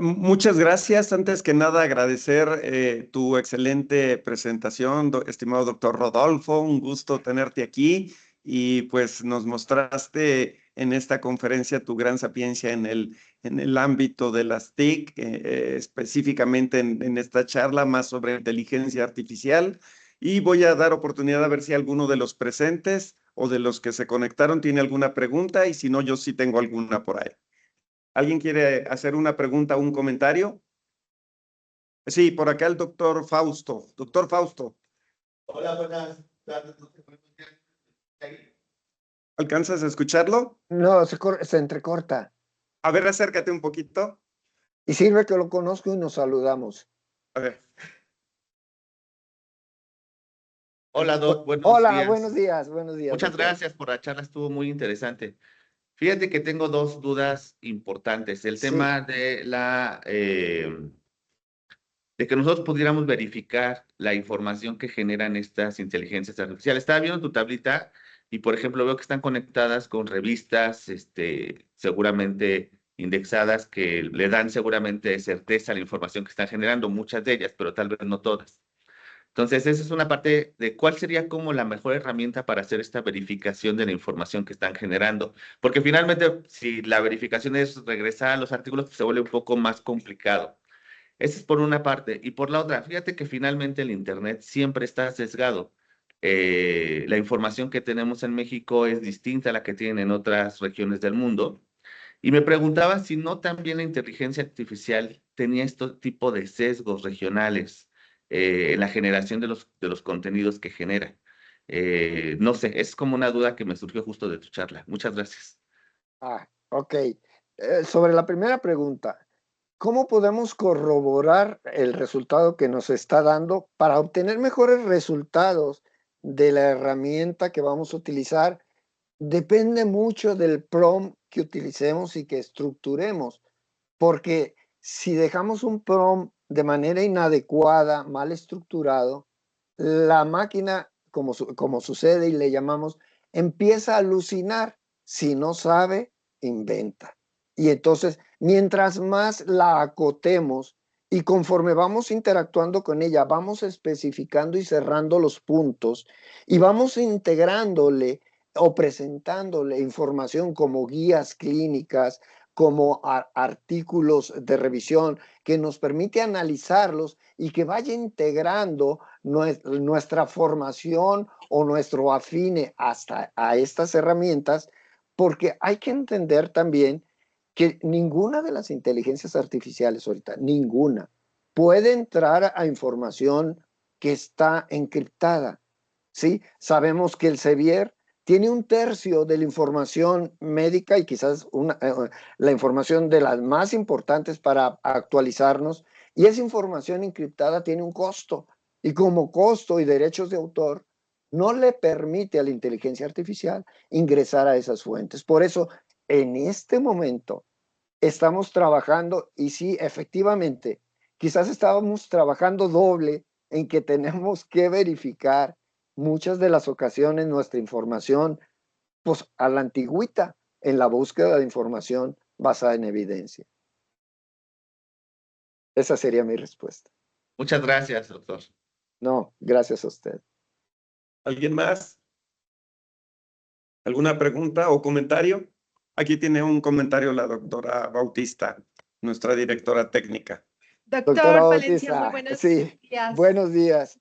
Muchas gracias. Antes que nada, agradecer tu excelente presentación, estimado doctor Rodolfo. Un gusto tenerte aquí y pues nos mostraste en esta conferencia tu gran sapiencia en el ámbito de las TIC, específicamente en esta charla más sobre inteligencia artificial. Y voy a dar oportunidad a ver si alguno de los presentes o de los que se conectaron tiene alguna pregunta y si no, yo sí tengo alguna por ahí. ¿Alguien quiere hacer una pregunta o un comentario? Sí, por acá el doctor Fausto. Doctor Fausto. Hola, buenas tardes. ¿Alcanzas a escucharlo? No, se entrecorta. A ver, acércate un poquito. Y sirve que lo conozco y nos saludamos. A ver. Hola, Doc, buenos Hola, días. buenos días, buenos días. Muchas doctor. gracias por la charla, estuvo muy interesante. Fíjate que tengo dos dudas importantes. El Sí. tema de que nosotros pudiéramos verificar la información que generan estas inteligencias artificiales. Estaba viendo tu tablita y, por ejemplo, veo que están conectadas con revistas, seguramente indexadas, que le dan seguramente certeza a la información que están generando, muchas de ellas, pero tal vez no todas. Entonces, esa es una parte de cuál sería como la mejor herramienta para hacer esta verificación de la información que están generando. Porque finalmente, si la verificación es regresar a los artículos, pues se vuelve un poco más complicado. Esa es por una parte. Y por la otra, fíjate que finalmente el Internet siempre está sesgado. La información que tenemos en México es distinta a la que tienen en otras regiones del mundo. Y me preguntaba si no también la inteligencia artificial tenía este tipo de sesgos regionales en la generación de los contenidos que genera. No sé, es como una duda que me surgió justo de tu charla. Muchas gracias. Ok. Sobre la primera pregunta, ¿cómo podemos corroborar el resultado que nos está dando para obtener mejores resultados de la herramienta que vamos a utilizar? Depende mucho del prompt que utilicemos y que estructuremos, porque si dejamos un prompt de manera inadecuada, mal estructurado, la máquina, como sucede y le llamamos, empieza a alucinar. Si no sabe, inventa. Y entonces, mientras más la acotemos y conforme vamos interactuando con ella, vamos especificando y cerrando los puntos y vamos integrándole o presentándole información como guías clínicas, como artículos de revisión que nos permite analizarlos y que vaya integrando nuestra formación o nuestro afine hasta a estas herramientas, porque hay que entender también que ninguna de las inteligencias artificiales ahorita, ninguna, puede entrar a información que está encriptada. ¿Sí? Sabemos que el Sevier tiene 1/3 de la información médica y quizás la información de las más importantes para actualizarnos, y esa información encriptada tiene un costo, y como costo y derechos de autor, no le permite a la inteligencia artificial ingresar a esas fuentes. Por eso, en este momento, estamos trabajando, y sí, efectivamente, quizás estábamos trabajando doble en que tenemos que verificar muchas de las ocasiones nuestra información, pues a la antigüita, en la búsqueda de información basada en evidencia. Esa sería mi respuesta. Muchas gracias, doctor. No, gracias a usted. ¿Alguien más? ¿Alguna pregunta o comentario? Aquí tiene un comentario la doctora Bautista, nuestra directora técnica. Doctora Doctor Palencia, muy Bautista, buenos sí, días. buenos días.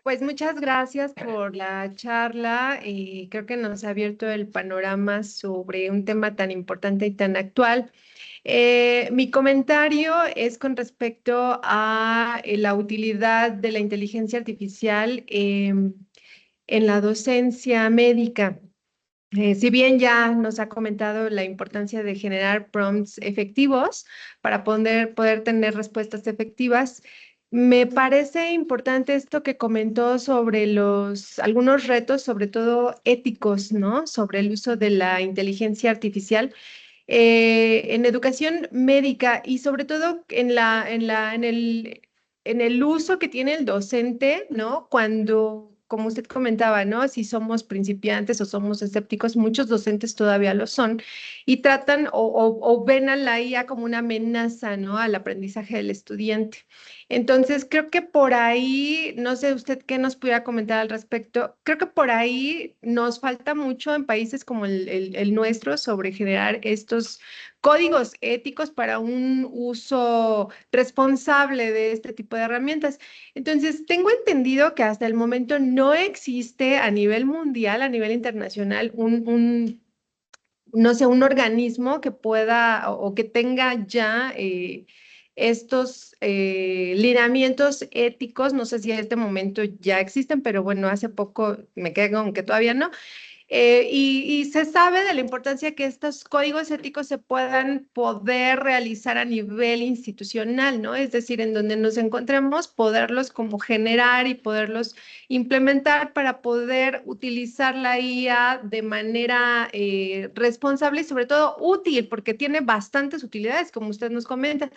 Pues muchas gracias por la charla y creo que nos ha abierto el panorama sobre un tema tan importante y tan actual. Mi comentario es con respecto a la utilidad de la inteligencia artificial en la docencia médica. Si bien ya nos ha comentado la importancia de generar prompts efectivos para poder tener respuestas efectivas, me parece importante esto que comentó sobre algunos retos, sobre todo éticos, ¿no? Sobre el uso de la inteligencia artificial en educación médica y sobre todo en el uso que tiene el docente, ¿no? Cuando, como usted comentaba, ¿no? Si somos principiantes o somos escépticos, muchos docentes todavía lo son y tratan o ven a la IA como una amenaza, ¿no? Al aprendizaje del estudiante. Entonces, creo que por ahí, no sé usted qué nos pudiera comentar al respecto, creo que por ahí nos falta mucho en países como el nuestro sobre generar estos códigos éticos para un uso responsable de este tipo de herramientas. Entonces, tengo entendido que hasta el momento no existe a nivel mundial, a nivel internacional, no sé, un organismo que pueda o que tenga ya estos lineamientos éticos, no sé si en este momento ya existen, pero bueno, hace poco me quedé con que todavía no. Y se sabe de la importancia que estos códigos éticos se puedan poder realizar a nivel institucional, ¿no? Es decir, en donde nos encontremos, poderlos como generar y poderlos implementar para poder utilizar la IA de manera responsable y sobre todo útil, porque tiene bastantes utilidades, como usted nos comenta.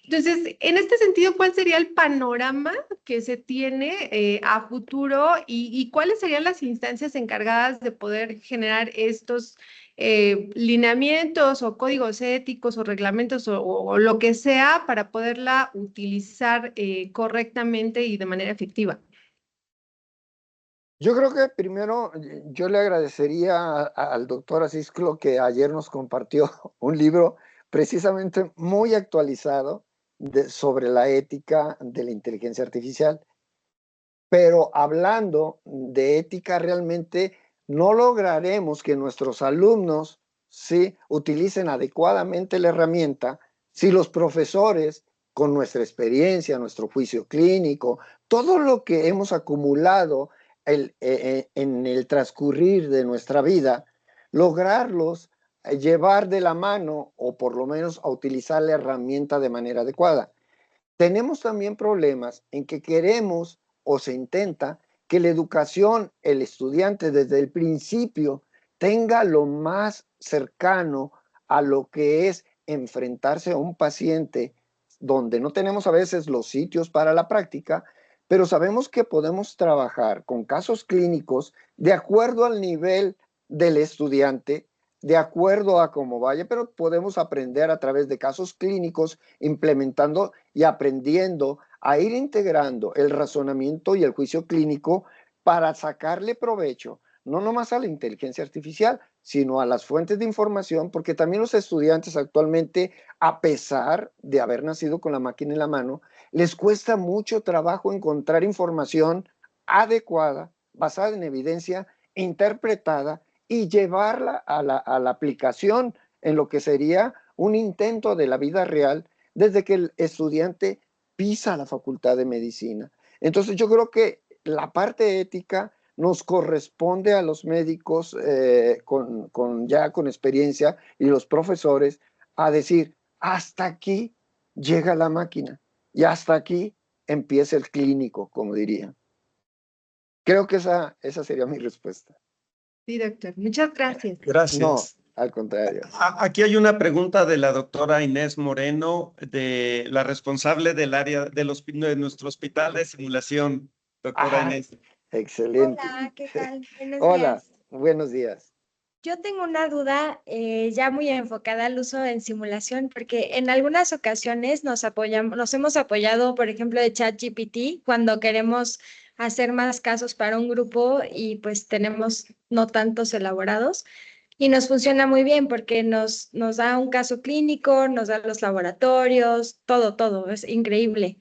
Entonces, en este sentido, ¿cuál sería el panorama que se tiene a futuro y cuáles serían las instancias encargadas de poder generar estos lineamientos o códigos éticos o reglamentos o lo que sea para poderla utilizar correctamente y de manera efectiva? Yo creo que primero yo le agradecería al doctor Asisclo que ayer nos compartió un libro precisamente muy actualizado sobre la ética de la inteligencia artificial. Pero hablando de ética, realmente no lograremos que nuestros alumnos ¿sí? utilicen adecuadamente la herramienta si los profesores, con nuestra experiencia, nuestro juicio clínico, todo lo que hemos acumulado en el transcurrir de nuestra vida, lograrlos llevar de la mano o por lo menos a utilizar la herramienta de manera adecuada. Tenemos también problemas en que queremos o se intenta que la educación, el estudiante desde el principio tenga lo más cercano a lo que es enfrentarse a un paciente donde no tenemos a veces los sitios para la práctica, pero sabemos que podemos trabajar con casos clínicos de acuerdo al nivel del estudiante, de acuerdo a cómo vaya, pero podemos aprender a través de casos clínicos, implementando y aprendiendo a ir integrando el razonamiento y el juicio clínico para sacarle provecho, no nomás a la inteligencia artificial, sino a las fuentes de información, porque también los estudiantes actualmente, a pesar de haber nacido con la máquina en la mano, les cuesta mucho trabajo encontrar información adecuada, basada en evidencia, interpretada y llevarla a la aplicación en lo que sería un intento de la vida real desde que el estudiante pisa la facultad de medicina. Entonces yo creo que la parte ética nos corresponde a los médicos ya con experiencia y los profesores a decir, hasta aquí llega la máquina y hasta aquí empieza el clínico, como diría. Creo que esa sería mi respuesta. Sí, doctor. Muchas gracias. Gracias. No, al contrario. Aquí hay una pregunta de la doctora Inés Moreno, de la responsable del área de nuestro hospital de simulación. Doctora Inés. Excelente. Hola, ¿qué tal? Buenos Hola, días. buenos días. Yo tengo una duda ya muy enfocada al uso en simulación, porque en algunas ocasiones nos hemos apoyado, por ejemplo, de ChatGPT cuando queremos hacer más casos para un grupo y pues tenemos no tantos elaborados. Y nos funciona muy bien porque nos da un caso clínico, nos da los laboratorios, todo, es increíble.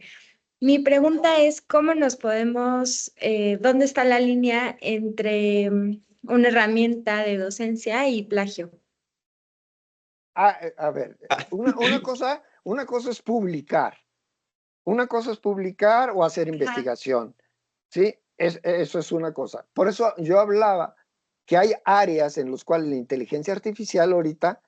Mi pregunta es, ¿cómo nos podemos, dónde está la línea entre una herramienta de docencia y plagio? A ver, una cosa es publicar. Una cosa es publicar o hacer investigación. ¿Sí? Eso es una cosa. Por eso yo hablaba que hay áreas en las cuales la inteligencia artificial ahorita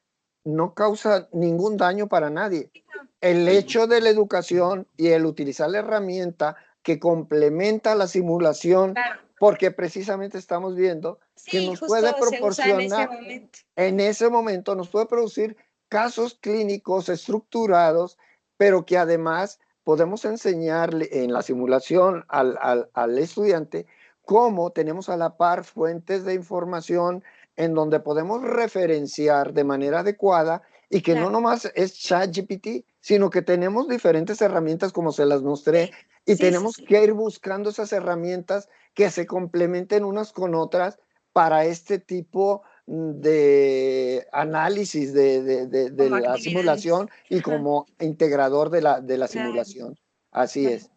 no causa ningún daño para nadie. El hecho de la educación y el utilizar la herramienta que complementa la simulación, Claro. porque precisamente estamos viendo que Sí, nos justo puede se usa en ese proporcionar, momento. en ese momento nos puede producir casos clínicos estructurados, pero que además podemos enseñarle en la simulación al estudiante cómo tenemos a la par fuentes de información en donde podemos referenciar de manera adecuada y que no Claro. nomás es ChatGPT, sino que tenemos diferentes herramientas como se las mostré y Sí, tenemos sí. que ir buscando esas herramientas que se complementen unas con otras para este tipo de análisis de Como la actividades. simulación y Ajá. como integrador de la Claro. simulación. Así es,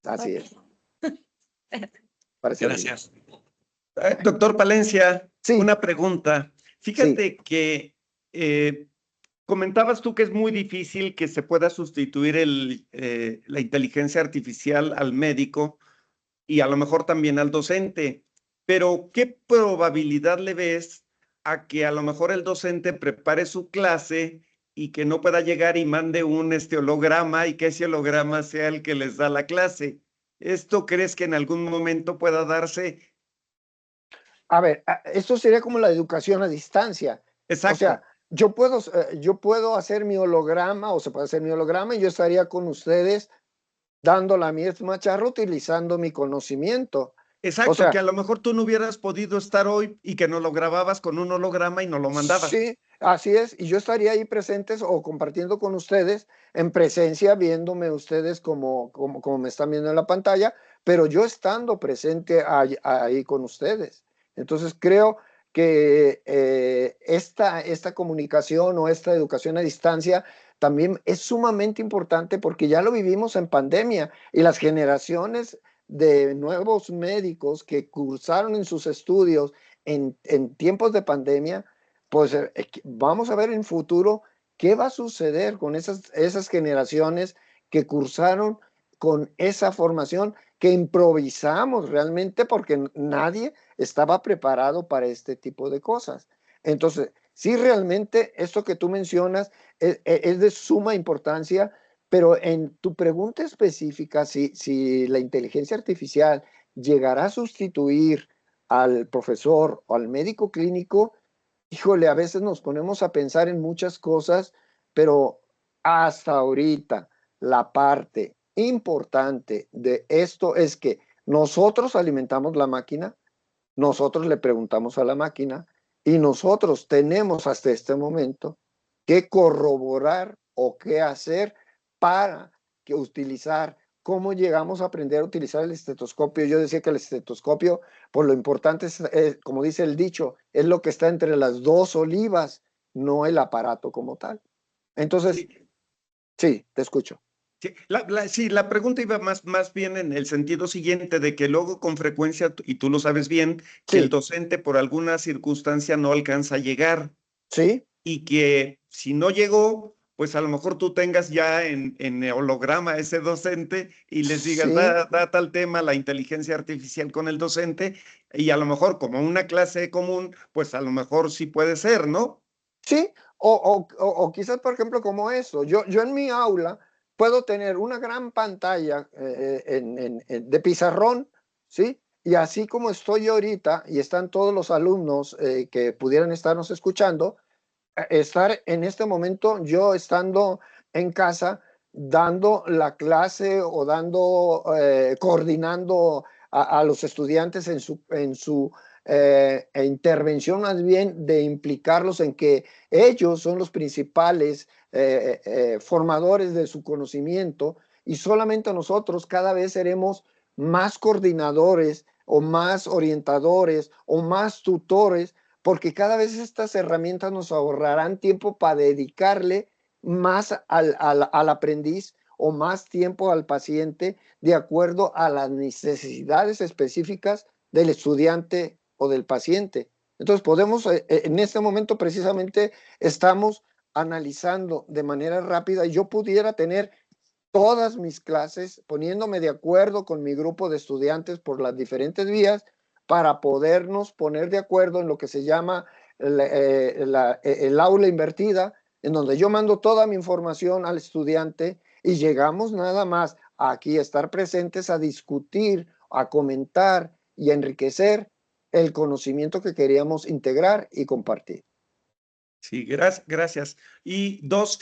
así Ok. es. Parece muy bien. Gracias. Doctor Palencia, Sí, una pregunta. sí. Fíjate que Comentabas tú que es muy difícil que se pueda sustituir la inteligencia artificial al médico y a lo mejor también al docente, pero ¿qué probabilidad le ves a que a lo mejor el docente prepare su clase y que no pueda llegar y mande un holograma y que ese holograma sea el que les da la clase? ¿Esto crees que en algún momento pueda darse? A ver, esto sería como la educación a distancia. O Exacto, sea, yo puedo hacer mi holograma o se puede hacer mi holograma y yo estaría con ustedes dando la misma charla utilizando mi conocimiento. O exacto, que sea, a lo mejor tú no hubieras podido estar hoy y que nos lo grababas con un holograma y nos lo mandabas. sí, así es. Y yo estaría ahí presentes o compartiendo con ustedes en presencia, viéndome ustedes como me están viendo en la pantalla, pero yo estando presente ahí con ustedes. Entonces creo que esta comunicación o esta educación a distancia también es sumamente importante porque ya lo vivimos en pandemia y las generaciones de nuevos médicos que cursaron en sus estudios en tiempos de pandemia, pues vamos a ver en futuro qué va a suceder con esas generaciones que cursaron con esa formación, que improvisamos realmente porque nadie estaba preparado para este tipo de cosas. Entonces, sí, realmente esto que tú mencionas es de suma importancia, pero en tu pregunta específica, si la inteligencia artificial llegará a sustituir al profesor o al médico clínico, híjole, a veces nos ponemos a pensar en muchas cosas, pero hasta ahorita la parte importante de esto es que nosotros alimentamos la máquina, nosotros le preguntamos a la máquina y nosotros tenemos hasta este momento que corroborar o qué hacer para que utilizar. ¿Cómo llegamos a aprender a utilizar el estetoscopio? Yo decía que el estetoscopio, por lo importante es, como dice el dicho, es lo que está entre las dos olivas, no el aparato como tal. Entonces, Sí. sí, te escucho. Sí, sí, la pregunta iba más bien en el sentido siguiente de que luego con frecuencia, y tú lo sabes bien, que el Sí, docente por alguna circunstancia no alcanza a llegar sí, y que si no llegó, pues a lo mejor tú tengas ya en holograma ese docente y les digas, sí, da tal tema la inteligencia artificial con el docente y a lo mejor como una clase común, pues a lo mejor sí puede ser, ¿no? sí, o quizás, por ejemplo, como eso. Yo en mi aula puedo tener una gran pantalla de pizarrón, ¿sí? Y así como estoy yo ahorita y están todos los alumnos que pudieran estarnos escuchando, estar en este momento yo estando en casa dando la clase o coordinando a los estudiantes en su intervención, más bien de implicarlos en que ellos son los principales formadores de su conocimiento y solamente nosotros cada vez seremos más coordinadores o más orientadores o más tutores, porque cada vez estas herramientas nos ahorrarán tiempo para dedicarle más al aprendiz o más tiempo al paciente de acuerdo a las necesidades específicas del estudiante o del paciente. Entonces podemos, en este momento precisamente estamos analizando de manera rápida y yo pudiera tener todas mis clases poniéndome de acuerdo con mi grupo de estudiantes por las diferentes vías para podernos poner de acuerdo en lo que se llama el aula invertida, en donde yo mando toda mi información al estudiante y llegamos nada más a aquí a estar presentes, a discutir, a comentar y a enriquecer el conocimiento que queríamos integrar y compartir. Sí, gracias. Y dos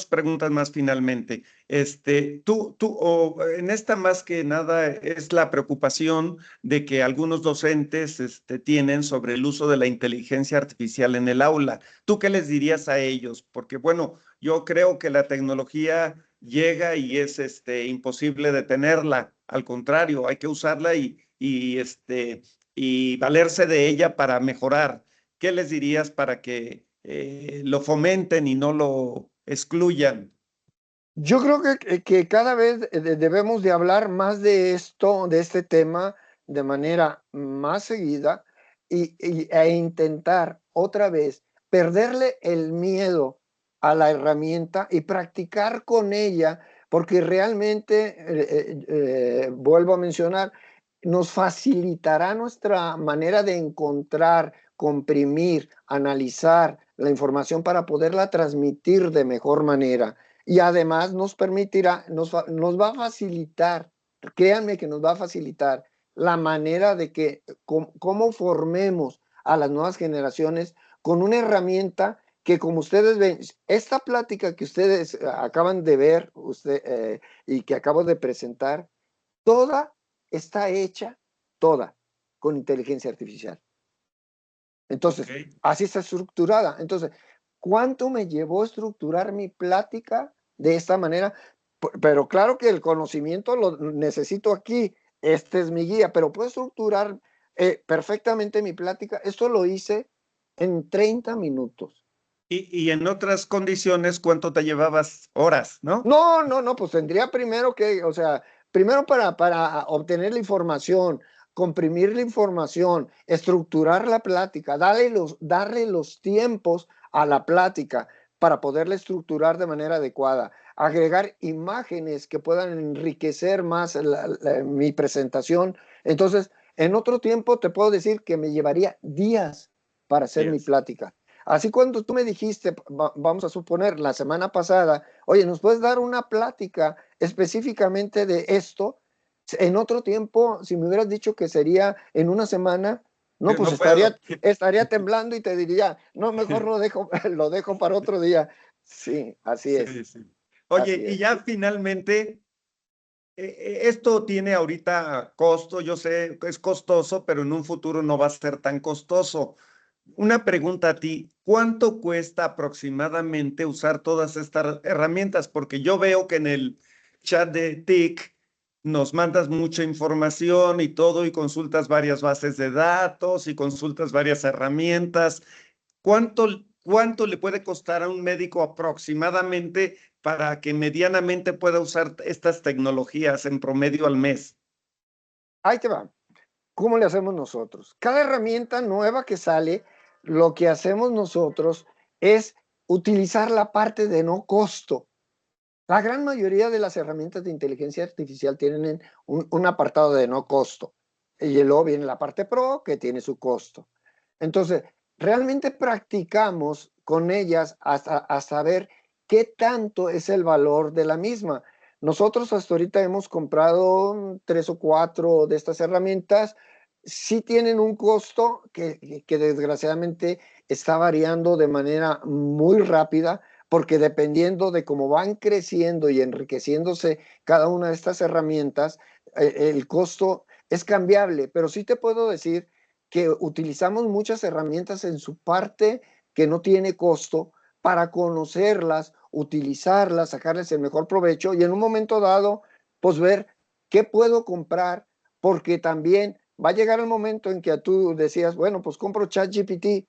preguntas más finalmente. En esta más que nada es la preocupación de que algunos docentes tienen sobre el uso de la inteligencia artificial en el aula. ¿Tú qué les dirías a ellos? Porque bueno, yo creo que la tecnología llega y es imposible detenerla. Al contrario, hay que usarla y valerse de ella para mejorar. ¿Qué les dirías para que lo fomenten y no lo excluyan? Yo creo que cada vez debemos de hablar más de esto, de este tema, de manera más seguida e intentar otra vez perderle el miedo a la herramienta y practicar con ella, porque realmente, vuelvo a mencionar, nos facilitará nuestra manera de encontrar, comprimir, analizar la información para poderla transmitir de mejor manera. Y además nos permitirá, nos va a facilitar, créanme que nos va a facilitar la manera de que, cómo formemos a las nuevas generaciones con una herramienta que, como ustedes ven, esta plática que ustedes acaban de ver y que acabo de presentar, toda está hecha, toda, con inteligencia artificial. Entonces, así está estructurada. Entonces, ¿cuánto me llevó a estructurar mi plática de esta manera? Pero claro que el conocimiento lo necesito aquí. Este es mi guía, pero puedo estructurar perfectamente mi plática. Esto lo hice en 30 minutos. Y en otras condiciones, ¿cuánto te llevabas? Horas, ¿no? No, pues tendría primero que, o sea, primero para obtener la información, comprimir la información, estructurar la plática, darle los tiempos a la plática para poderla estructurar de manera adecuada, agregar imágenes que puedan enriquecer más mi presentación. Entonces, en otro tiempo te puedo decir que me llevaría días para hacer mi plática. Así cuando tú me dijiste, vamos a suponer, la semana pasada, oye, ¿nos puedes dar una plática específicamente de esto? En otro tiempo, si me hubieras dicho que sería en una semana, no, pues no estaría temblando y te diría, no, mejor lo dejo para otro día. Sí, así es. Sí. Oye, y ya finalmente, esto tiene ahorita costo, yo sé que es costoso, pero en un futuro no va a ser tan costoso. Una pregunta a ti, ¿cuánto cuesta aproximadamente usar todas estas herramientas? Porque yo veo que en el chat de TIC nos mandas mucha información y todo y consultas varias bases de datos y consultas varias herramientas. ¿Cuánto le puede costar a un médico aproximadamente para que medianamente pueda usar estas tecnologías en promedio al mes? Ahí te va. ¿Cómo le hacemos nosotros? Cada herramienta nueva que sale, lo que hacemos nosotros es utilizar la parte de no costo. La gran mayoría de las herramientas de inteligencia artificial tienen un apartado de no costo. Y luego viene la parte pro, que tiene su costo. Entonces, realmente practicamos con ellas hasta ver qué tanto es el valor de la misma. Nosotros hasta ahorita hemos comprado 3 o 4 de estas herramientas. Sí tienen un costo que desgraciadamente está variando de manera muy rápida, porque dependiendo de cómo van creciendo y enriqueciéndose cada una de estas herramientas, el costo es cambiable, pero sí te puedo decir que utilizamos muchas herramientas en su parte que no tiene costo para conocerlas, utilizarlas, sacarles el mejor provecho y en un momento dado, pues ver qué puedo comprar, porque también va a llegar el momento en que tú decías, bueno, pues compro ChatGPT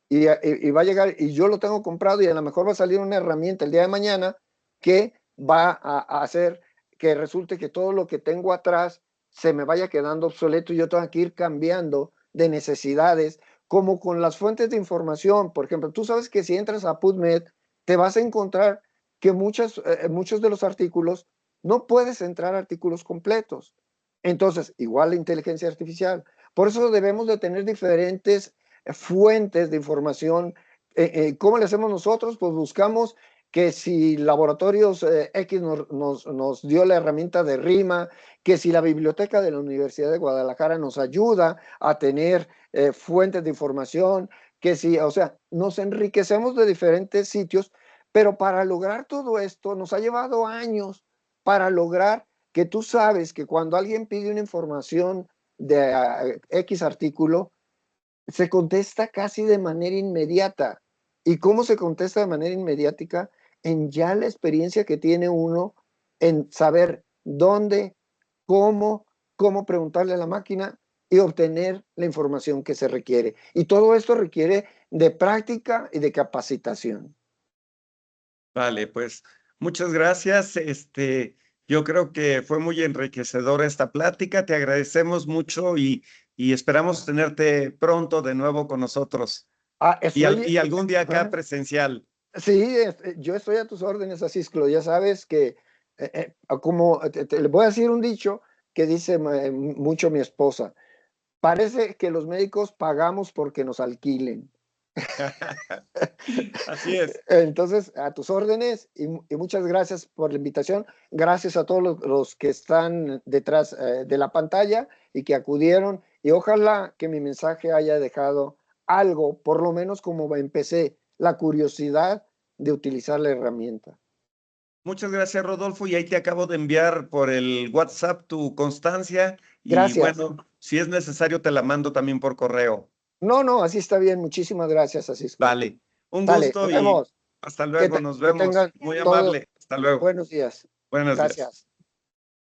y va a llegar y yo lo tengo comprado y a lo mejor va a salir una herramienta el día de mañana que va a hacer que resulte que todo lo que tengo atrás se me vaya quedando obsoleto y yo tengo que ir cambiando de necesidades, como con las fuentes de información. Por ejemplo, tú sabes que si entras a PubMed, te vas a encontrar que muchos de los artículos no puedes entrar a artículos completos. Entonces, igual la inteligencia artificial. Por eso debemos de tener diferentes fuentes de información. ¿Cómo le hacemos nosotros? Pues buscamos que si Laboratorios X nos dio la herramienta de RIMA, que si la biblioteca de la Universidad de Guadalajara nos ayuda a tener fuentes de información, que si, o sea, nos enriquecemos de diferentes sitios, pero para lograr todo esto nos ha llevado años para lograr que tú sabes que cuando alguien pide una información de X artículo, se contesta casi de manera inmediata. ¿Y cómo se contesta de manera inmediática? En ya la experiencia que tiene uno en saber dónde, cómo preguntarle a la máquina y obtener la información que se requiere. Y todo esto requiere de práctica y de capacitación. Vale, pues muchas gracias. Yo creo que fue muy enriquecedora esta plática. Te agradecemos mucho y esperamos tenerte pronto de nuevo con nosotros. Y algún día acá presencial. Sí, yo estoy a tus órdenes, Asisclo. Ya sabes que, como le voy a decir un dicho que dice mucho mi esposa. Parece que los médicos pagamos porque nos alquilen. Así es. Entonces, a tus órdenes y muchas gracias por la invitación. Gracias a todos los que están detrás de la pantalla y que acudieron. Y ojalá que mi mensaje haya dejado algo, por lo menos como empecé, la curiosidad de utilizar la herramienta. Muchas gracias, Rodolfo. Y ahí te acabo de enviar por el WhatsApp tu constancia. Y Gracias. bueno, si es necesario, te la mando también por correo. No, así está bien. Muchísimas gracias, Asisclo. Vale. Un Dale, gusto nos y vemos. hasta luego. Nos Que vemos. tengan Muy todos amable. Hasta luego. buenos días. Buenos días. Gracias.